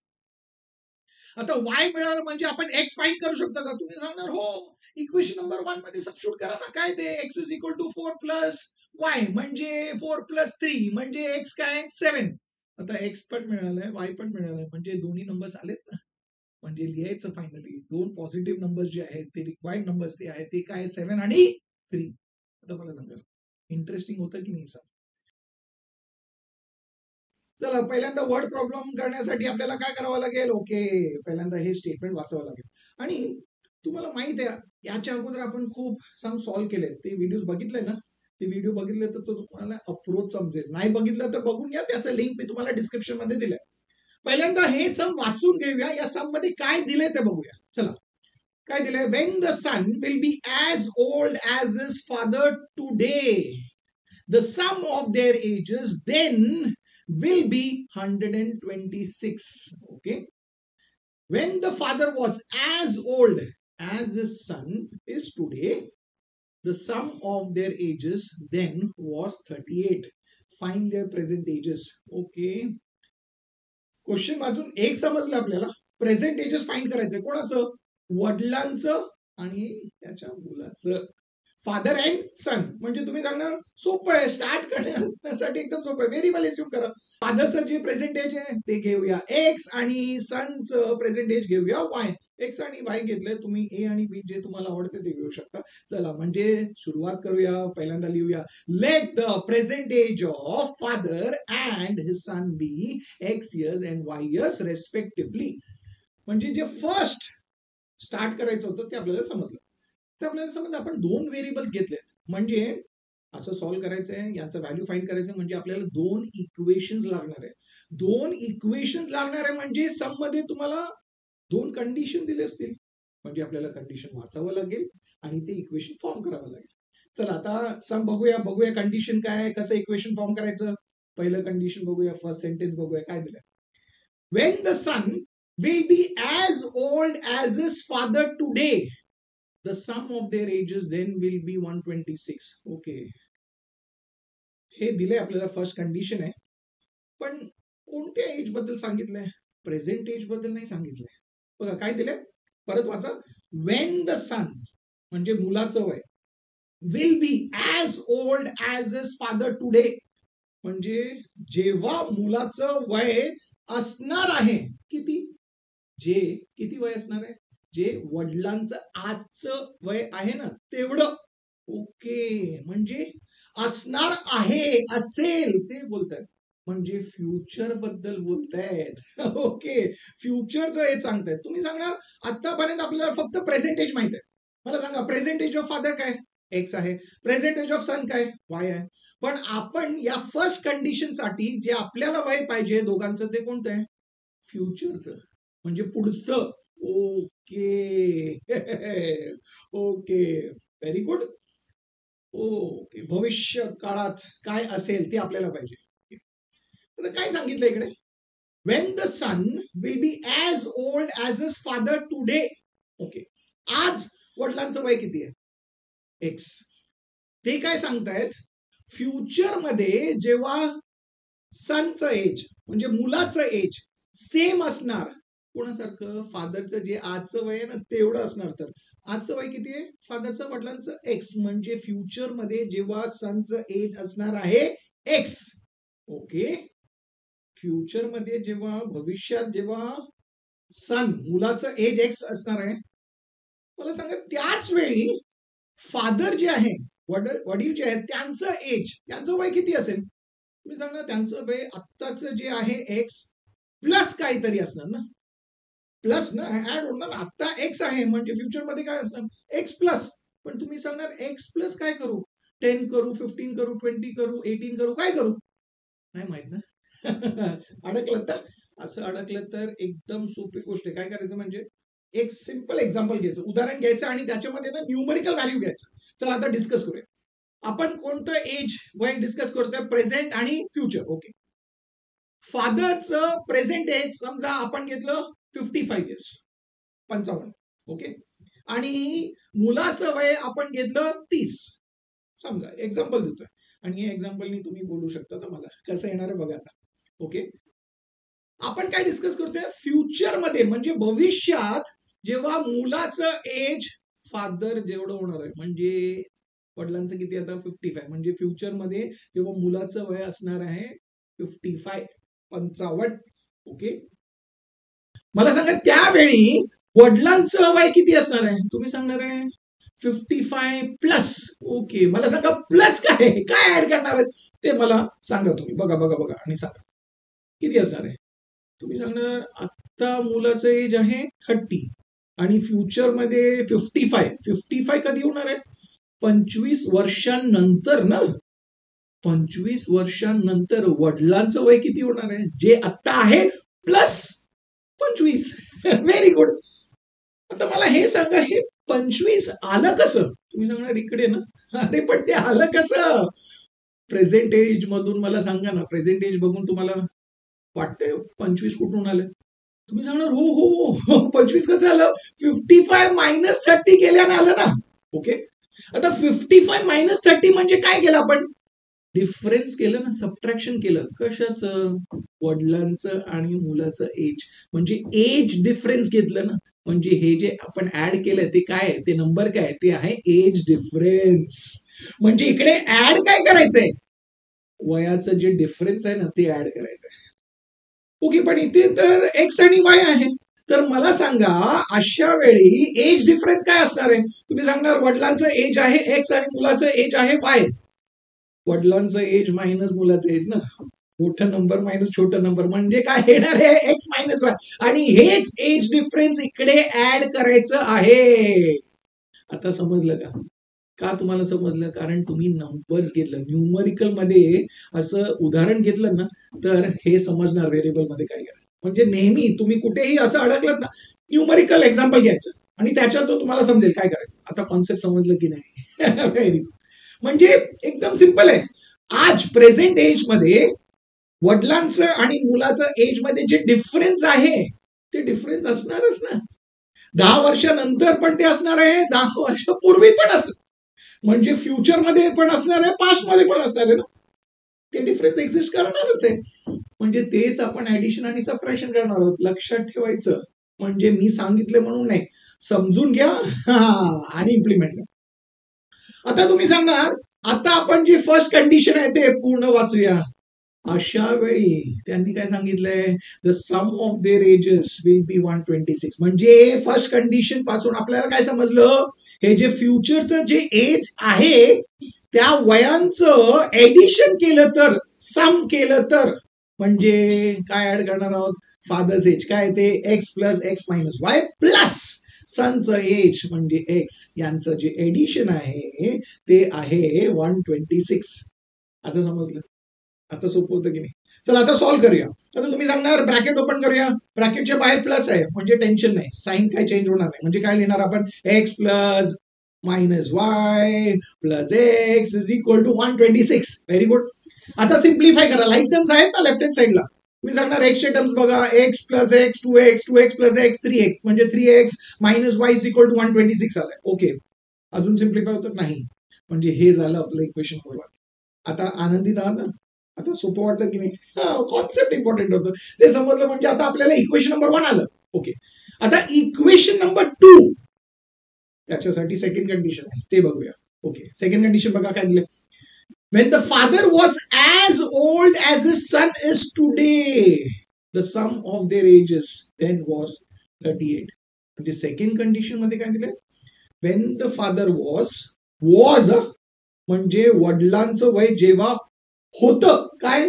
आता y मिळालं म्हणजे आपण x फाइंड करू शकतो का? तुम्ही सांगणार हो, इक्वेशन नंबर 1 मध्ये सबस्टिट्यूट करा ना. काय ते x is equal to 4 plus y म्हणजे 4 प्लस 3 म्हणजे x काय 7. आता x पण मिळालंय y पण मिळालंय म्हणजे दोन्ही नंबर्स आलेत ना. म्हणजे लिहायचं फायनली दोन पॉझिटिव्ह नंबर्स जे आहेत ते रिक्वायर्ड नंबर्स ते आहेत ते काय 7 आणि 3. आता मला सांगा इंटरेस्टिंग होतं की नाही? चला पहिल्यांदा वर्ड प्रॉब्लेम करण्यासाठी आपल्याला काय करावं लागेल, ओके पहिल्यांदा हे स्टेटमेंट वाचावं लागेल. आणि तुम्हाला माहित आहे याच्या अगोदर आपण खूप सम सॉल्व्ह केले, ते व्हिडिओज बघितले ना, ते व्हिडिओ बघितले तर तुम्हाला अप्रोच समजेल. नाही बघितलं तर बघून घ्या, त्याचं लिंक मी तुम्हाला डिस्क्रिप्शन मध्ये दिलंय. पहिल्यांदा हे सम वाचून घेऊया, या सम मध्ये काय दिलंय ते बघूया. चला काय दिलंय, when the son will be as old as his father today, the sum of their ages then will be 126. Okay, when the father was as old as his son is today, the sum of their ages then was 38. Find their present ages. Okay, question वाचून एक समजलं आपल्याला, present edges find करायचं कोणाचं, वडिलांचं आणि त्याच्या मुलाचं. फादर अँड सन म्हणजे तुम्ही सांगणार सोपं आहे, स्टार्ट करण्यासाठी एकदम सोपं आहे. व्हेरिएबल एज्युम करा. फादरचं जे प्रेझेंट एज आहे ते घेऊया x आणि सनचं प्रेझेंट एज घेऊया y. x आणि y घेतलंय तुम्ही, a आणि b जे तुम्हाला आवडते ते घेऊ शकता. चला म्हणजे सुरुवात करूया. पहिल्यांदा लिहूया, let the present age of father and his son be x years and y years respectively. म्हणजे जे फर्स्ट स्टार्ट करायचं होतं ते आपल्याला समजलं. तर आपल्याला समजलं आपण दोन व्हेरिएबल्स घेतले, म्हणजे असं सॉल्व्ह करायचंय, याचं व्हॅल्यू फाइंड करायचं म्हणजे आपल्याला दोन इक्वेशन्स लागणार आहे. दोन इक्वेशन्स लागणार आहे म्हणजे सम मध्ये तुम्हाला दोन कंडिशन दिले असतील, म्हणजे आपल्याला कंडिशन वाचावं लागेल आणि ते इक्वेशन फॉर्म करावं लागेल. चला आता सम बघूया कंडिशन काय आहे, कसं इक्वेशन फॉर्म करायचं. पहिलं कंडिशन बघूया, फर्स्ट सेंटेन्स बघूया काय दिलं. When the son will be as old as his father today, the sum of their ages then will be 126. Okay, हे दिलंय आपल्याला, फर्स्ट कंडिशन आहे. पण कोणत्या एज बद्दल सांगितलंय? प्रेझेंट एज बद्दल नाही सांगितलंय. बघा काय दिलंय, परत वाचा. वेन द सन म्हणजे मुलाचं वय, will be as old as his father today म्हणजे जेव्हा मुलाचं वय असणार आहे किती, जे किती वय असणार आहे, जे वडिलांचं आजचं वय आहे ना तेवढं. ओके, म्हणजे असणार आहे, असेल ते बोलतात, म्हणजे फ्युचर बद्दल बोलतायत. ओके, फ्युचरचं हे सांगतायत. तुम्ही सांगणार आतापर्यंत आपल्याला फक्त प्रेझेंट एज माहित आहे. मला सांगा प्रेझेंट एज ऑफ फादर काय, एक्स आहे. प्रेझेंट एज ऑफ सन काय, वाय आहे. पण आपण या फर्स्ट कंडिशन साठी जे आपल्याला वय पाहिजे दोघांचं ते कोणतं आहे, फ्युचरचं, म्हणजे पुढचं. Okay okay, very good. Okay, भविष्य काळात काय असेल ते आपल्याला पाहिजे. तर काय सांगितलं इकडे, when the son will be as old as his father today. Okay, आज वडिलांचं वय किती आहे, एक्स. ते काय सांगतायत, फ्युचर मध्ये जेव्हा सनचं एज म्हणजे मुलाचं एज सेम असणार, कोणासारखं, फादरचं जे आजचं वय आहे ना तेवढं असणार. तर आजचं वय किती आहे फादरचं, वडिलांचं एक्स, म्हणजे फ्युचर मध्ये जेव्हा सनचं एज असणार आहे एक्स. ओके, फ्युचर मध्ये जेव्हा, भविष्यात जेव्हा सन मुलाचं एज एक्स असणार आहे, मला सांगा त्याच वेळी फादर जे आहे, वडील जे आहेत त्यांचं एज, त्यांचं वय किती असेल. तुम्ही सांगा त्यांचं वय आत्ताच जे आहे एक्स प्लस काहीतरी असणार ना, प्लस ना, ऍड होणार ना. आता एक्स आहे म्हणजे फ्युचर मध्ये काय असणार, एक्स प्लस. पण तुम्ही सांगणार एक्स प्लस काय करू, 10 करू, 15 करू, 20 करू, 18 करू, काय करू, नाही माहित ना. अडकलं तर, असं अडकलं तर एकदम सोपी गोष्ट आहे. काय करायचं म्हणजे एक सिंपल एक्झाम्पल घ्यायचं, उदाहरण घ्यायचं आणि त्याच्यामध्ये ना न्यूमरिकल व्हॅल्यू घ्यायचं. चला आता डिस्कस करूया. आपण कोणतं एज वय डिस्कस करतोय, प्रेझेंट आणि फ्युचर. ओके, फादरचं प्रेझेंट एज समजा आपण घेतलं 55 इयर्स, 55. ओके, आणि मुलाचं वय आपण घेतलं 30 समजा, एक्झाम्पल देतोय. आणि या एक्झाम्पलनी तुम्ही बोलू शकता तर मला कसं येणार आहे बघा आता. ओके, आपण काय डिस्कस करतोय, फ्युचर मध्ये म्हणजे भविष्यात जेव्हा मुलाचं एज फादर जेवढं होणार आहे, म्हणजे वडिलांचं किती आता 55, म्हणजे फ्युचर मध्ये जेव्हा मुलाचं वय असणार आहे 55. ओके, मला सांगा त्यावेळी वडिलांचं वय किती असणार आहे, तुम्ही सांगणार आहे 55 प्लस. ओके, मला सांगा प्लस काय ऍड करणार आहे ते मला सांगा तुम्ही. बघा आणि सांगा किती असणार आहे. तुम्ही सांगणार आता मुलाचं एज आहे 30 आणि फ्युचर मध्ये 55 कधी होणार आहे, 25 वर्षांनंतर ना. 25 वर्षांनंतर वडिलांचं वय किती होणार आहे, जे आता आहे प्लस 25. Very good. आता मला हे सांगा, हे 25 आलं कसं, तुम्ही सांगणार इकडे ना, अरे पण ते आलं कसं, प्रेझेंट एज मधून मला सांगा ना. प्रेझेंट एज बघून तुम्हाला वाटतंय 25 कुठून आलं, तुम्ही सांगणार हो 25 कसं आलं, 55 मायनस 30 केल्याने आलं ना. ओके, आता 55 मायनस 30 म्हणजे काय केलं आपण, डिफरन्स केलं ना, सबट्रॅक्शन केलं. कशाचं, वडिलांचं आणि मुलाचं एज, म्हणजे एज डिफरन्स घेतलं ना. म्हणजे हे जे आपण ऍड केलं ते काय, ते नंबर काय, ते आहे एज डिफरन्स. म्हणजे इकडे ऍड काय करायचंय, वयाचं जे डिफरन्स आहे ना ते ऍड करायचंय. ओके, पण इथे तर एक्स आणि वाय आहे. तर मला सांगा अशा वेळी एज डिफरन्स काय असणार आहे. तुम्ही सांगणार वडिलांचं एज आहे एक्स आणि मुलाचं एज आहे वाय. वडिलांचं एज मायनस मुलाचं एज ना, मोठं नंबर मायनस छोटं नंबर, म्हणजे काय येणार आहे एक्स मायनस वाय. आणि हेच एज डिफरन्स इकडे ऍड करायचं आहे. आता समजलं का तुम्हाला समजलं, कारण तुम्ही नंबर्स घेतलं, न्यूमरिकल मध्ये असं उदाहरण घेतलं ना तर हे समजणार व्हेरिएबल मध्ये काय करायचं. म्हणजे नेहमी तुम्ही कुठेही असं अडकलं ना, न्यूमरिकल एक्झाम्पल घ्यायचं आणि त्याच्यातून तुम्हाला समजेल काय करायचं. आता कॉन्सेप्ट समजलं की नाही. Very good. म्हणजे एकदम सिंपल आहे. आज प्रेझेंट एज मध्ये वडिलांचं आणि मुलाचं एज मध्ये जे डिफरन्स आहे ते डिफरन्स असणारच ना. 10 वर्षानंतर पण ते असणार आहे, 10 वर्षापूर्वी पण असणार, म्हणजे फ्युचर मध्ये पण असणार आहे, पास्ट मध्ये पण असणार आहे ना. ते डिफरन्स एक्झिस्ट करणारच आहे. म्हणजे तेच आपण ऍडिशन आणि सबट्रॅक्शन करणार आहोत. लक्षात ठेवायचं. म्हणजे मी सांगितलं म्हणून नाही, समजून घ्या आणि इम्प्लिमेंट करा. आता तुम्ही सांगणार, आता आपण जी फर्स्ट कंडिशन आहे ते पूर्ण वाचूया. अशा वेळी त्यांनी काय सांगितलंय, the sum of their ages will be 126. म्हणजे फर्स्ट कंडिशन पासून आपल्याला काय समजलं, हे जे फ्युचरचं जे एज आहे त्या वयांचं एडिशन केलं तर, सम केलं तर, म्हणजे काय ऍड करणार आहोत, फादर्स एज काय ते x plus x minus y plus सनचं एज म्हणजे एक्स, यांचं जे एडिशन आहे ते आहे 126. आता समजलं? आता सोपं होतं की नाही? चला आता सॉल्व्ह करूया. आता तुम्ही सांगणार ब्रॅकेट ओपन करूया, ब्रॅकेटच्या बाहेर प्लस आहे म्हणजे टेन्शन नाही, साईन काय चेंज होणार नाही. म्हणजे काय लिहिणार आपण, x plus minus y plus x is equal to 126. Very good. आता सिम्प्लिफाय करा. लाईक टर्म्स आहेत ना लेफ्ट हँड साईडला. तुम्ही सांगणार एक्सचे टर्म्स बघा, x plus x 2x 2x plus x 3x म्हणजे 3x minus y is equal to 126 आलाय. ओके, अजून सिम्प्लिफाय होत नाही. म्हणजे हे झालं आपलं इक्वेशन नंबर 1. आता आनंदित आहात ना? आता सोपं वाटलं की नाही? कॉन्सेप्ट इम्पॉर्टंट होतं ते समजलं. म्हणजे आता आपल्याला इक्वेशन नंबर 1 आलं. ओके, आता इक्वेशन नंबर 2 त्याच्यासाठी सेकंड कंडिशन आहे ते बघूया. ओके, सेकंड कंडिशन बघा काय दिलं. When the father was as old as his son is today, the sum of their ages then was 38. म्हणजे सेकंड कंडिशन मध्ये काय दिलं, when the father was म्हणजे वडिलांचं वय जेव्हा होतं, काय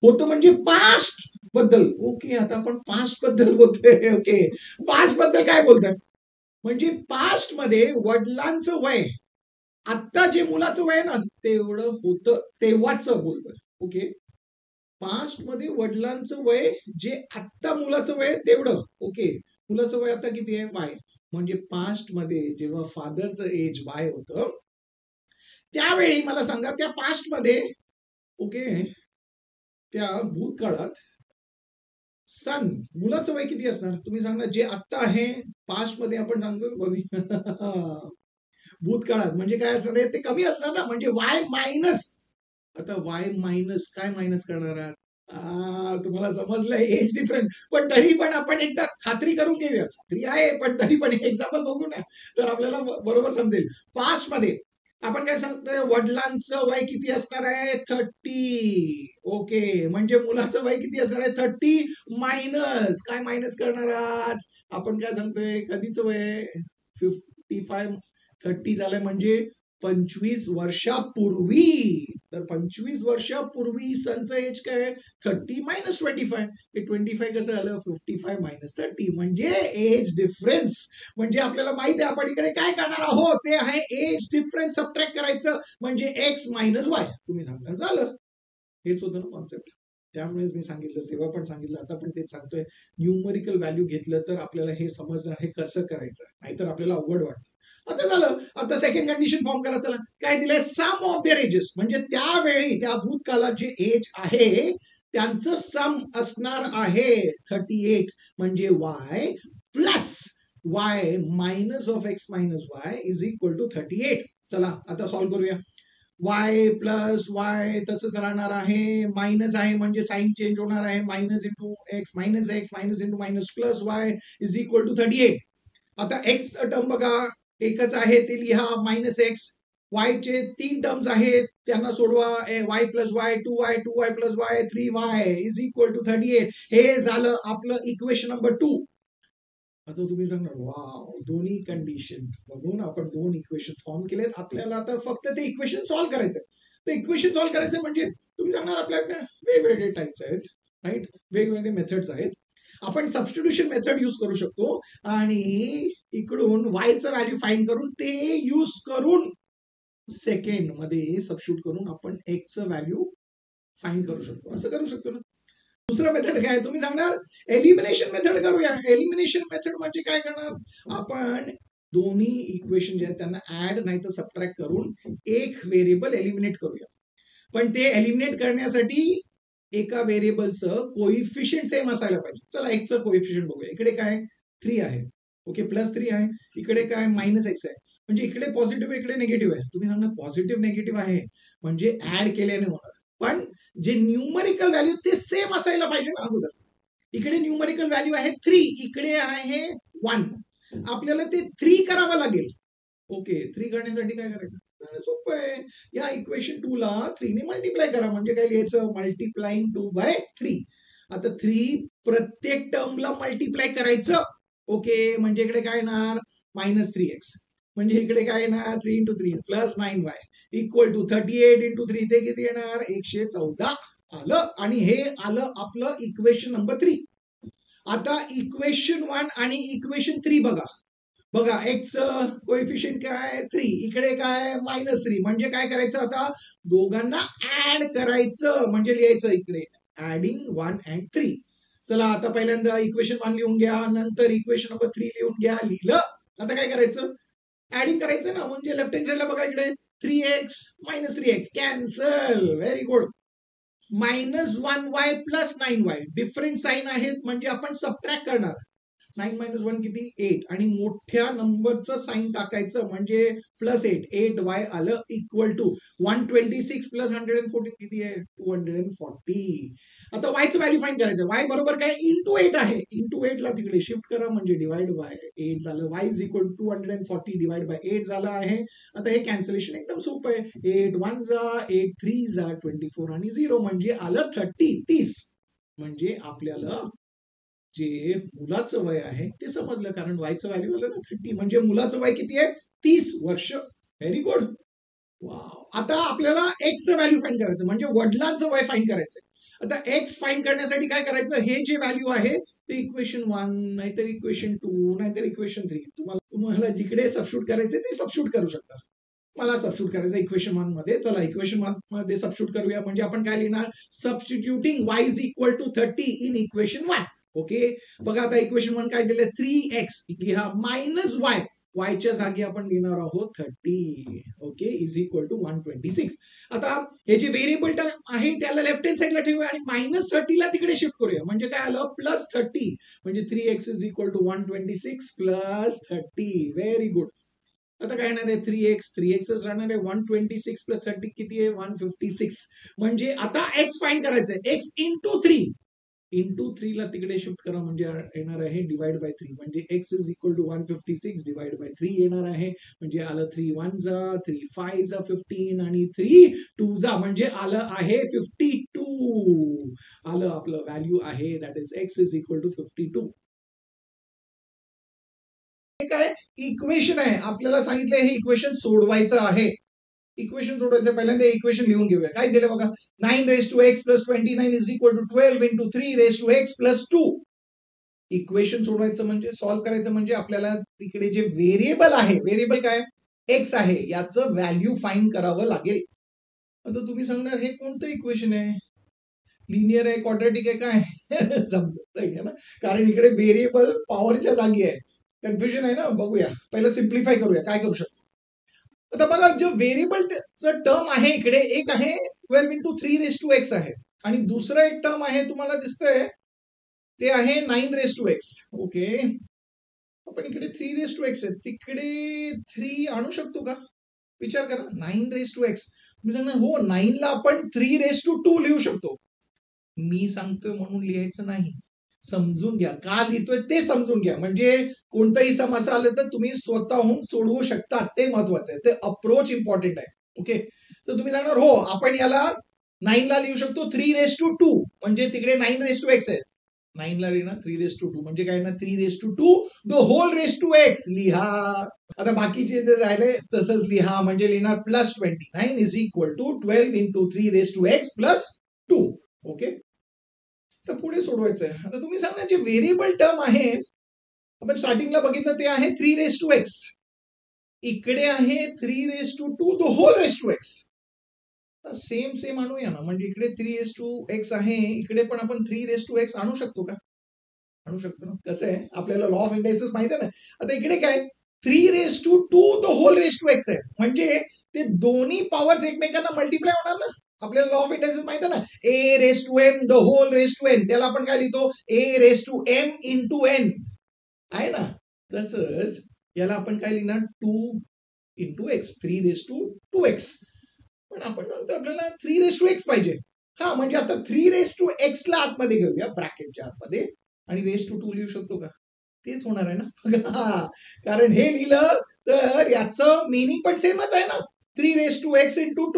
होतं म्हणजे पास्ट बद्दल. ओके, आता आपण पास्ट बद्दल बोलतोय. ओके, पास्ट बद्दल काय बोलतोय, म्हणजे पास्ट मध्ये वडिलांचं वय आता जे मुलाचं वय ना तेवढं होतं तेव्हाच बोलतोय. ओके, पास्ट मध्ये वडिलांचं वय जे आत्ता मुलाचं वय तेवढं. ओके, मुलाचं वय आता किती आहे, वाय. म्हणजे पास्ट मध्ये जेव्हा फादरचं एज वाय होतं त्यावेळी मला सांगा त्या पास्ट मध्ये, ओके, त्या भूतकाळात सन मुलाचं वय किती असणार. तुम्ही सांगणार जे आत्ता आहे, पास्ट मध्ये आपण सांगतो भूतकाळात म्हणजे काय असणार आहे, ते कमी असणार ना. म्हणजे वाय मायनस, आता वाय मायनस काय मायनस करणार आहात, तुम्हाला समजलं एज डिफरन्स. पण तरी पण आपण एकदा खात्री करून घेऊया. खात्री आहे पण तरी पण एक्झाम्पल बघू ना तर आपल्याला बरोबर समजेल. पास्ट मध्ये आपण काय सांगतोय, वडिलांचं वय किती असणार आहे, 30. ओके, म्हणजे मुलाचं वय किती असणार आहे, 30 मायनस काय मायनस करणार आहात, आपण काय सांगतोय कधीचं वय 55. 30 झालंय म्हणजे 25 वर्षापूर्वी. तर 25 वर्षापूर्वी सनचं एज काय, 30 मायनस 25. हे 25 कसं आलं, 55 मायनस 30 म्हणजे एज डिफरन्स. म्हणजे आपल्याला माहिती आहे आपण इकडे काय करणार आहोत, ते आहे एज डिफरन्स सबट्रॅक्ट करायचं म्हणजे एक्स मायनस वाय. तुम्ही सांगणार झालं, हेच होतं ना कॉन्सेप्ट. त्यामुळेच मी सांगितलं, तेव्हा पण सांगितलं, आता पण तेच सांगतोय. न्यूमरिकल व्हॅल्यू घेतलं तर आपल्याला हे समजणार हे कसं करायचं, नाहीतर आपल्याला अवघड वाटतं. आता झालं. आता सेकंड कंडिशन फॉर्म करा. चला काय दिलंय, सम ऑफ देअर एजेस म्हणजे त्यावेळी त्या भूतकाळात जे एज आहे त्यांचं सम असणार आहे 38. म्हणजे y plus y minus of x minus y is equal to 38. चला आता सॉल्व्ह करूया. वाय प्लस वाय तसंच राहणार आहे, मायनस आहे म्हणजे साईन चेंज होणार आहे, minus into x minus into minus plus y is equal to 38. आता एक्स टर्म बघा एकच आहे ते लिहा, मायनस एक्स. वायचे 3 टर्म्स आहेत त्यांना सोडवा, y plus y 2y plus y 3y is equal to 38. हे झालं आपलं इक्वेशन नंबर 2. आता तुम्ही सांगणार वाव, दोन्ही कंडिशन बघून आपण 2 इक्वेशन फॉर्म केलेत. आपल्याला आता फक्त ते इक्वेशन सॉल्व्ह करायचं. तर इक्वेशन सॉल्व्ह करायचं म्हणजे तुम्ही सांगणार आपल्याकडे वेगवेगळे टाइप्स आहेत, राईट, वेगवेगळे मेथड्स आहेत. आपण सबस्टिट्यूशन मेथड यूज करू शकतो आणि इकडून वायचं व्हॅल्यू फाइंड करून ते यूज करून सेकंड मध्ये सबस्टिट्यूट करून आपण एक्सचं व्हॅल्यू फाइंड करू शकतो. असं करू शकतो ना. दुसरं मेथड काय, तुम्ही सांगणार एलिमिनेशन मेथड करूया. एलिमिनेशन मेथड म्हणजे काय करणार आपण, दोन्ही इक्वेशन जे आहेत त्यांना ऍड नाही तर सबट्रॅक्ट करून एक व्हेरिएबल एलिमिनेट करूया. पण ते एलिमिनेट करण्यासाठी एका व्हेरिएबलचं कोइफिशियंट सेम असायला पाहिजे. चला एक्सचं कोइफिशियंट बघूया. इकडे काय 3 आहे, ओके, +3 आहे. इकडे काय -x आहे. म्हणजे इकडे पॉझिटिव्ह इकडे निगेटिव्ह आहे. तुम्ही सांगा पॉझिटिव्ह निगेटिव्ह आहे म्हणजे ऍड केल्याने होणार. पण जे न्यूमरिकल व्हॅल्यू ते सेम असायला पाहिजे ना अगोदर. इकडे न्यूमरिकल व्हॅल्यू आहे 3, इकडे आहे 1. आपल्याला ते 3 करावं लागेल. ओके, 3 करण्यासाठी काय करायचं? सोपं आहे. या इक्वेशन 2 ला 3 ने मल्टिप्लाय करा. म्हणजे काय लिहायचं? मल्टिप्लाइंग 2/3. आता 3 प्रत्येक टर्मला मल्टिप्लाय करायचं. ओके, म्हणजे इकडे काय येणार? -3x. म्हणजे इकडे काय येणार? 3 × 3 + 9y = 38 × 3 ते किती येणार? 114 आलं. आणि हे आलं आपलं इक्वेशन नंबर 3. आता इक्वेशन 1 आणि इक्वेशन 3 बघा एक्स कोएफिशियंट काय 3, इकडे काय -3. म्हणजे काय करायचं? आता दोघांना ऍड करायचं. म्हणजे लिहायचं इकडे ऍडिंग 1 and 3. चला आता पहिल्यांदा इक्वेशन 1 लिहून घ्या, नंतर इक्वेशन नंबर 3 लिहून घ्या. लिहिलं. आता काय करायचं? ऍडिंग करायचं ना. म्हणजे लेफ्ट हँड साइडला बघा इकडे 3x -3x cancel. Very good. -1y + 9y different sign आहेत म्हणजे आपण सबट्रॅक्ट करणार. 9 - 1 किती? 8. आणि मोठ्या नंबरचं साइन टाकायचं म्हणजे +8. 8y आलं = 126 + 114 किती आहे? 240. आता y चं व्हॅल्यू फाइंड करायचं. y बरोबर काय? × 8 आहे. × 8 ला तिकडे शिफ्ट करा म्हणजे डिवाइड बाय 8 झालं. y = 240 डिवाइड बाय 8 झालं आहे. आता हे कॅन्सलेशन एकदम सोपं आहे. 8 1 जा 8 3 जा 24 आणि 0 म्हणजे आलं 30. म्हणजे आपल्याला जे मुलाचं वय आहे ते समजलं. कारण वायचं व्हॅल्यू आलं ना 30. म्हणजे मुलाचं वय किती आहे? 30 वर्ष. Very good. वाव. आता आपल्याला एक्सचं व्हॅल्यू फाइंड करायचं. म्हणजे वडिलांचं वय फाइंड करायचं. आता एक्स फाइंड करण्यासाठी काय करायचं? हे जे व्हॅल्यू आहे ते इक्वेशन 1 नाहीतर इक्वेशन 2 नाहीतर इक्वेशन 3 तुम्हाला जिकडे सबस्टिट्यूट करायचे ते सबस्टिट्यूट करू शकता. मला सबस्टिट्यूट करायचं इक्वेशन 1 मध्ये. चला इक्वेशन 1 मध्ये सबस्टिट्यूट करूया. म्हणजे आपण काय लिहिणार? Substituting y = 30 in equation 1. Okay, बघा आता इक्वेशन 1 काय दिले? 3x लिहा -y. y च्या जागी आपण लिहिणार आहोत 30. ओके, = 126. आता हे जे व्हेरिएबल टर्म आहे त्याला लेफ्ट हँड साइडला ठेवूया आणि -30 ला तिकडे शिफ्ट करूया. म्हणजे काय आलं? +30. म्हणजे 3x = 126 + 30. Very good. आता काय येणार आहे? 3x राहणार आहे. 126 + 30 किती आहे? 156. म्हणजे आता x फाइंड करायचंय. x × 3 × 3 ला तिकडे शिफ्ट करा म्हणजे येणार आहे डिवाइड बाय 3. म्हणजे x = 156 डिवाइड बाय 3 येणार आहे. म्हणजे आलं 3 1 जा 3 5 जा 15 आणि 3 2 जा म्हणजे आलं आहे 52. आलं आपलं व्हॅल्यू आहे दॅट इज x = 52. हे काय इक्वेशन आहे? आपल्याला सांगितलंय हे इक्वेशन सोडवायचं आहे. इक्वेशन सोडवायचं. पहिल्यांदा इक्वेशन लिहून घेऊया. काय दिलं बघा? 9x + 29 = 12 × 3x + 2. इक्वेशन सोडवायचं म्हणजे सॉल्व्ह करायचं म्हणजे आपल्याला तिकडे जे व्हेरिएबल आहे, व्हेरिएबल काय एक्स आहे, याचं व्हॅल्यू फाइंड करावं लागेल. आता तुम्ही सांगणार हे कोणतं इक्वेशन आहे? लिनियर आहे, क्वाड्रॅटिक आहे, काय? समजत नाही ना. कारण इकडे व्हेरिएबल पॉवरच्या जागी आहे. कन्फ्युजन आहे ना. बघूया. पहिलं सिम्प्लिफाय करूया. काय करू शकतो? आता बघा जो व्हेरिएबलचं टर्म आहे इकडे एक आहे 12 × 3x आहे आणि दुसरं एक टर्म आहे तुम्हाला दिसतंय ते आहे 9x. ओके, आपण इकडे 3x आहे. तिकडे 3 आणू शकतो का? विचार करा. 9x. तुम्ही सांगणार हो 9 ला आपण 3x2 लिहू शकतो. मी सांगतोय म्हणून लिहायचं नाही. समजून घ्या. का लिहितोय ते समजून घ्या. म्हणजे कोणतंही समस्या आलं तर तुम्ही स्वतःहून सोडवू शकता. ते महत्वाचं आहे. ते अप्रोच इम्पॉर्टंट आहे. ओके, तर तुम्ही सांगणार हो आपण याला 9 ला लिहू शकतो 3x2 म्हणजे तिकडे 9x आहे. 9 ला लिहिणार 3x2 म्हणजे काय ना 3x2 the whole x लिहा. आता बाकीचे जे झाले तसंच लिहा. म्हणजे लिहिणार +29 = 12 × 3x + 2. ओके, तर पुढे सोडवायचं आहे. आता तुम्ही सांगा जे व्हेरिएबल टर्म आहे आपण स्टार्टिंगला बघितलं ते आहे 3x. इकडे आहे 3x2 the whole x. Same आणूया ना. म्हणजे इकडे 3x आहे, इकडे पण आपण 3x आणू शकतो का? आणू शकतो ना. कसं आहे आपल्याला लॉ ऑफ इंडायसेस माहिती आहे ना. आता इकडे काय 3⁻² the whole raise to x आहे, म्हणजे ते दोन्ही पॉवर्स एकमेकांना मल्टिप्लाय होणार ना. आपल्याला लॉ ऑफ इंडक्शन्स माहिती आहे ना, a⁻m the whole raise to n, त्याला आपण काय लिहितो a⁻m इंटू n आहे ना. तसंच याला आपण काय लिहिणार 2 इंटू एक्स, 3⁻²x. पण आपण आपल्याला 3⁻x पाहिजे. हा, म्हणजे आता 3⁻x ला आतमध्ये घेऊया ब्रॅकेटच्या आतमध्ये, आणि ⁻² लिहू शकतो का? तेच होणार आहे ना. कारण हे लिहिलं तर याचं मिनिंग पण सेमच आहे ना, 3⁻x इंटू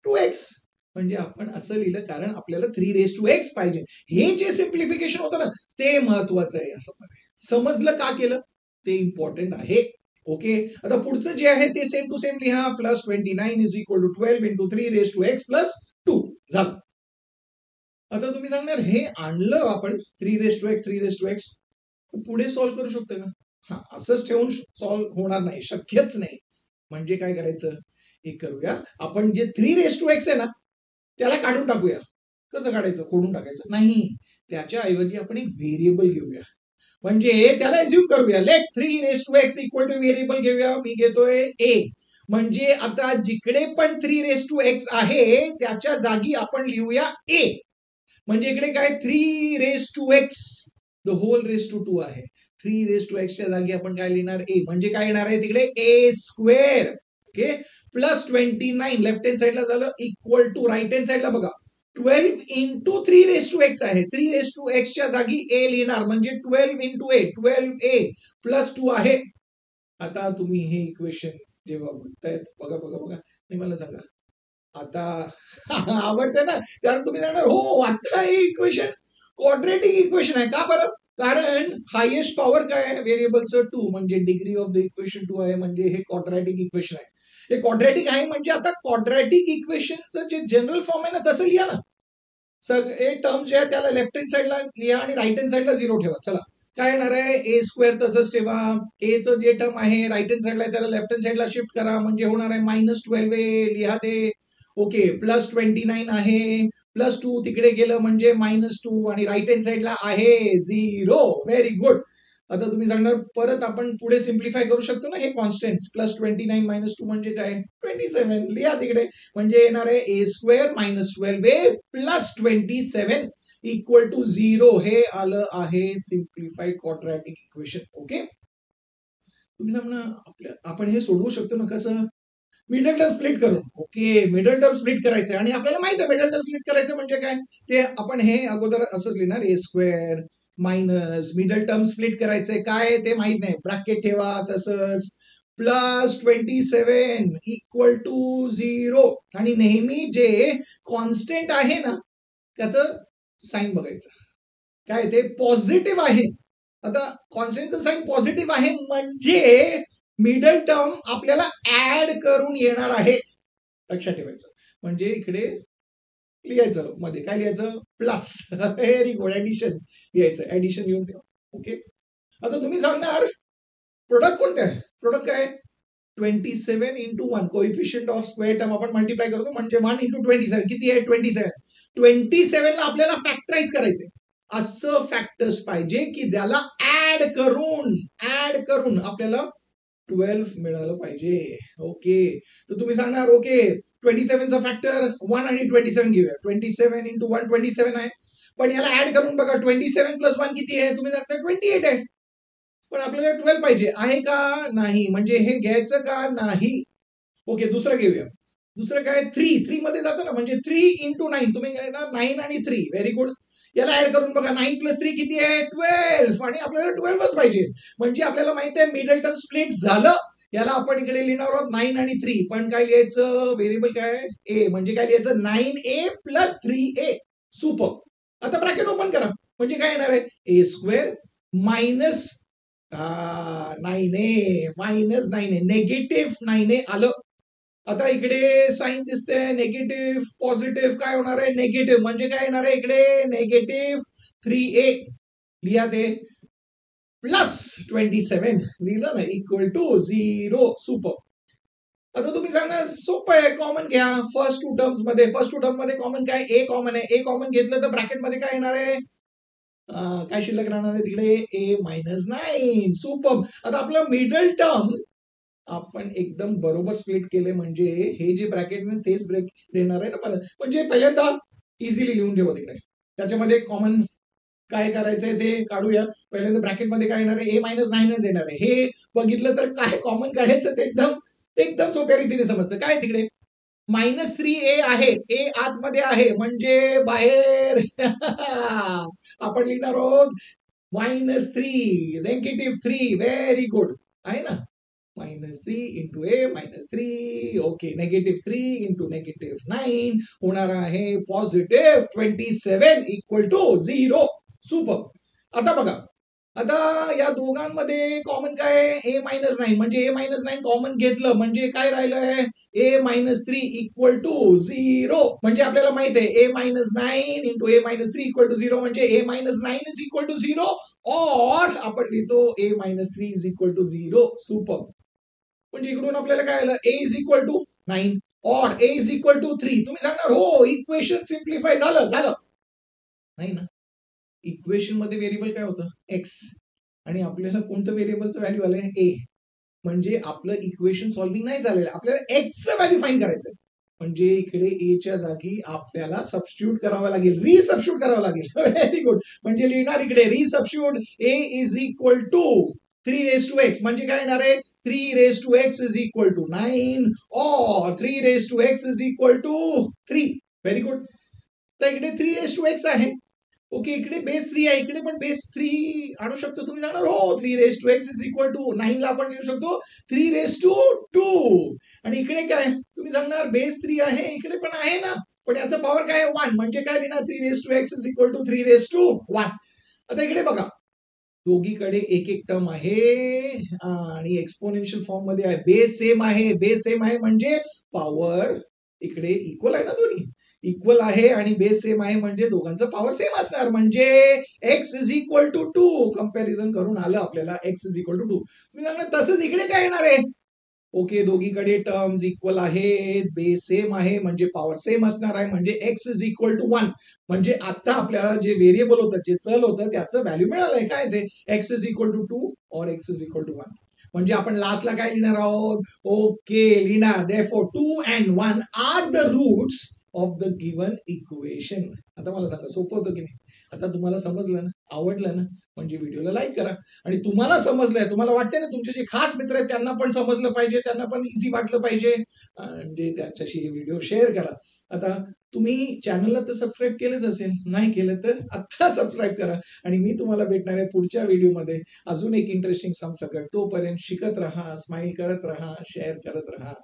2x. म्हणजे आपण असं लिहिलं कारण आपल्याला 3⁻x पाहिजे. हे जे सिम्प्लिफिकेशन होतं ना, ते महत्वाचं आहे. असं समजलं का केलं ते इम्पॉर्टंट आहे. ओके, आता पुढचं जे आहे ते सेम टू सेम लिहा. +29 is equal to 12 into 3⁻x + 2 झालं. आता तुम्ही सांगणार हे आणलं आपण 3⁻x पुढे सॉल्व्ह करू शकतो का? हा, असंच ठेवून सॉल्व्ह होणार नाही, शक्यच नाही. म्हणजे काय करायचं, हे करूया आपण, जे 3⁻x आहे ना त्याला काढून टाकूया. कसं काढायचं? खोडून टाकायचं नाही, त्याच्या ऐवजी आपण एक व्हेरिएबल घेऊया. म्हणजे त्याला एज्युम करूया, late 3⁻x equal two variable घेऊया. मी घेतोय a. म्हणजे आता जिकडे पण 3⁻x आहे त्याच्या जागी आपण लिहूया a. म्हणजे इकडे काय 3⁻x the whole raise to 2 आहे. 3⁻x च्या जागी आपण काय लिहिणार a. म्हणजे काय येणार आहे तिकडे a². ओके, +29 लेफ्ट हँड साइडला झालं इक्वल टू राईट हँड साइडला बघा 12 इंटू 3⁻x आहे. 3⁻x च्या जागी a लिहिणार, म्हणजे 12 इंटू a, 12a + 2 आहे. आता तुम्ही हे इक्वेशन जेव्हा बघतायत, बघा आणि मला सांगा, आता आवडते ना, कारण तुम्ही सांगणार हो आता हे इक्वेशन क्वाड्रेटिक इक्वेशन आहे. का बरं? कारण हायेस्ट पॉवर काय आहे व्हेरिएबलचं 2, म्हणजे डिग्री ऑफ द इक्वेशन 2 आहे, म्हणजे हे क्वाड्रॅटिक इक्वेशन आहे. हे क्वाड्रॅटिक आहे म्हणजे आता क्वाड्रॅटिक इक्वेशनचं जे जनरल फॉर्म आहे ना तसं लिहा ना. सगळे टर्म्स जे आहे त्याला लेफ्ट हँड साइडला लिहा आणि राईट हँड साइडला 0 ठेवा. चला, काय येणार आहे a² तसंच ठेवा. a चं जे टर्म आहे राईट हँड साइडला त्याला लेफ्ट हँड साइडला शिफ्ट करा, म्हणजे होणार आहे -12a लिहा ते. ओके, +29 आहे, +2 तिकडे गेलं म्हणजे -2, आणि राईट हँड साइडला आहे 0. Very good. आता तुम्ही सांगणार परत आपण पुढे सिम्प्लिफाय करू शकतो ना हे कॉन्स्टंट. +29 - 2 म्हणजे काय 27 लिहा तिकडे, म्हणजे येणार आहे a² - 12a + 27 इक्वल टू 0. हे आलं आहे सिम्प्लिफाईड क्वाड्रॅटिक इक्वेशन. ओके, तुम्ही सांगणार आपण हे सोडवू शकतो ना, कसं? मिडल टर्म स्प्लिट करून. ओके, मिडल टर्म स्प्लिट करायचं, आणि आपल्याला माहिती आहे मिडल टर्म स्प्लिट करायचं म्हणजे काय ते आपण हे अगोदर असंच लिहिणार a² minus middle term split करायचंय काय ते माहित नाही, ब्रॅकेट ठेवा. तसंच +27 इक्वल टू 0, आणि नेहमी जे कॉन्स्टंट आहे ना त्याचं साईन बघायचं, काय ते पॉझिटिव्ह आहे. आता कॉन्स्टंटचं साईन पॉझिटिव्ह आहे म्हणजे मिडल टर्म आपल्याला ऍड करून येणार आहे, लक्षात ठेवायचं. म्हणजे इकडे लिहायचं, मध्ये काय लिहायचं प्लस. व्हेरी गुड, ऍडिशन लिहायचं, ऍडिशन लिहून ठेवा. ओके, आता तुम्ही सांगणार प्रोडक्ट कोणतं आहे? प्रोडक्ट काय 27 into 1, coefficient of square term आपण मल्टिप्लाय करतो, म्हणजे 1 इंटू 27 किती आहे 27. 27 ला आपल्याला फॅक्टराइज करायचंय. असं फॅक्टर्स पाहिजे की ज्याला ऍड करून आपल्याला 12 मिळालं पाहिजे. ओके, तर तुम्ही सांगणार ओके 27 चा फॅक्टर 1 आणि 27 घेऊया. 27 इंटू 1 27 आहे, पण याला ऍड करून बघा 27 + 1 किती आहे? तुम्ही सांगता 28 आहे, पण आपल्याला 12 पाहिजे आहे का नाही, म्हणजे हे घ्यायचं का नाही. ओके, दुसरं घेऊया. दुसरं काय 3 मध्ये जातं ना, म्हणजे 3 इंटू 9 तुम्ही घेणार 9 आणि 3. व्हेरी गुड, याला ऍड करून बघा 9 + 3 किती आहे 12, आणि आपल्याला 12च पाहिजे. म्हणजे आपल्याला माहिती आहे मिडल टर्म स्प्लिट झालं. याला आपण इकडे लिहिणार आहोत 9 आणि 3, पण काय लिहायचं व्हेरिएबल काय a, म्हणजे काय लिहायचं 9a + 3a. सुपर. आता ब्रॅकेट ओपन करा, म्हणजे काय येणार आहे a² minus 9a minus 9a, negative 9a आलं. आता इकडे साईन दिसते निगेटिव्ह पॉझिटिव्ह, काय होणार आहे निगेटिव्ह, म्हणजे काय येणार आहे इकडे -3a लिहा ते, +27 लिहिलं ना इक्वल टू 0. सुपर. आता तुम्ही सांगणार सोपं आहे, कॉमन घ्या. फर्स्ट टू टर्म मध्ये कॉमन काय a कॉमन आहे, a कॉमन घेतलं तर ब्रॅकेट मध्ये काय येणार आहे काय शिल्लक राहणार आहे तिकडे A-9. सुपर. आता आपलं मिडल टर्म आपण एकदम बरोबर स्प्लिट केले म्हणजे हे जे ब्रॅकेट तेच ब्रेक देणार आहे ना. म्हणजे पहिल्यांदा इझिली लिहून ठेवा तिकडे. त्याच्यामध्ये कॉमन काय करायचंय ते काढूया. पहिल्यांदा ब्रॅकेटमध्ये काय येणार आहे A-9च येणार आहे. हे बघितलं तर काय कॉमन काढायचं ते एकदम सोप्या रीतीने समजतं. काय तिकडे -3A आहे. ए आतमध्ये आहे म्हणजे बाहेर. आपण लिहिणार आहोत -3 -3 व्हेरी गुड आहे ना. -3 into A -3 ओके. -3 into -9 होणार आहे +27 = 0. सुपर. आता बघा, आता या दोघांमध्ये कॉमन काय A-9 म्हणजे A-9 कॉमन घेतलं म्हणजे काय राहिलंय A-3 = 0. म्हणजे आपल्याला माहित आहे A-9 into A-3 = 0 म्हणजे A-9 = 0 और आपण लिहितो A-3 = 0. सुपर. म्हणजे इकडून आपल्याला काय आलं A = 9 और A = 3. तुम्ही सांगणार हो इक्वेशन सिम्प्लिफाय झालं नाही ना. इक्वेशन मध्ये व्हेरिएबल काय होतं x आणि आपल्याला कोणतं व्हेरिएबलचं व्हॅल्यू आलंय A. म्हणजे आपलं इक्वेशन सॉल्व्हिंग नाही झालेलं, आपल्याला x चं व्हॅल्यू फाइंड करायचंय. म्हणजे इकडे A च्या जागी आपल्याला सबस्टिट्यूट करावं लागेल, रिसबस्टिट्यूट करावं लागेल. Very good. म्हणजे लिहिणार इकडे रिसबस्टिट्यूट A = 3x म्हणजे काय येणार आहे 3x = 9 और 3x = 3. Very good. तर इकडे 3x आहे. ओके. इकडे बेस 3 आहे, इकडे पण बेस 3 आणू शकतो. तुम्ही जाणार हो 3x = 9 ला आपण लिहू शकतो 3/2. आणि इकडे काय तुम्ही सांगणार बेस 3 आहे, इकडे पण आहे ना, पण याचा पॉवर काय 1 म्हणजे काय लिहिणार 3x = 3/1. आता इकडे बघा दोघीकडे एक टर्म आहे आणि एक्सपोनेन्शियल फॉर्म मध्ये आहे. बेस सेम आहे म्हणजे पॉवर इकडे इक्वल आहे ना, दोन्ही इक्वल आहे आणि बेस सेम आहे म्हणजे दोघांचं पॉवर सेम असणार म्हणजे x = 2. कंपॅरिझन करून आलं आपल्याला x = 2. तुम्ही सांगणार तसंच इकडे काय येणार आहे. ओके. दोघीकडे टर्म्स इक्वल आहेत, बेस सेम आहे म्हणजे पॉवर सेम असणार आहे म्हणजे x = 1. म्हणजे आता आपल्याला जे व्हेरिएबल होतं जे चल होतं त्याचं व्हॅल्यू मिळालंय काय ते x = 2 और x = 1. म्हणजे आपण लास्टला काय लिहिणार आहोत ओके लिहिणार therefore 2 and 1 are the roots of the given equation. आता मला सांगा सोपं होतं की नाही. आता तुम्हाला समजलं ना, आवडलं ना, म्हणजे व्हिडिओला लाईक करा. आणि तुम्हाला समजलंय, तुम्हाला वाटतंय ना तुमचे जे खास मित्र आहेत त्यांना पण समजलं पाहिजे, त्यांना पण इझी वाटलं पाहिजे म्हणजे त्यांच्याशी व्हिडिओ शेअर करा. आता तुम्ही चॅनलला तर सबस्क्राईब केलंच असेल, नाही केलं तर आता सबस्क्राईब करा. आणि मी तुम्हाला भेटणार आहे पुढच्या व्हिडिओमध्ये अजून एक इंटरेस्टिंग सम सकट. तोपर्यंत शिकत राहा, स्माइल करत राहा, शेअर करत राहा.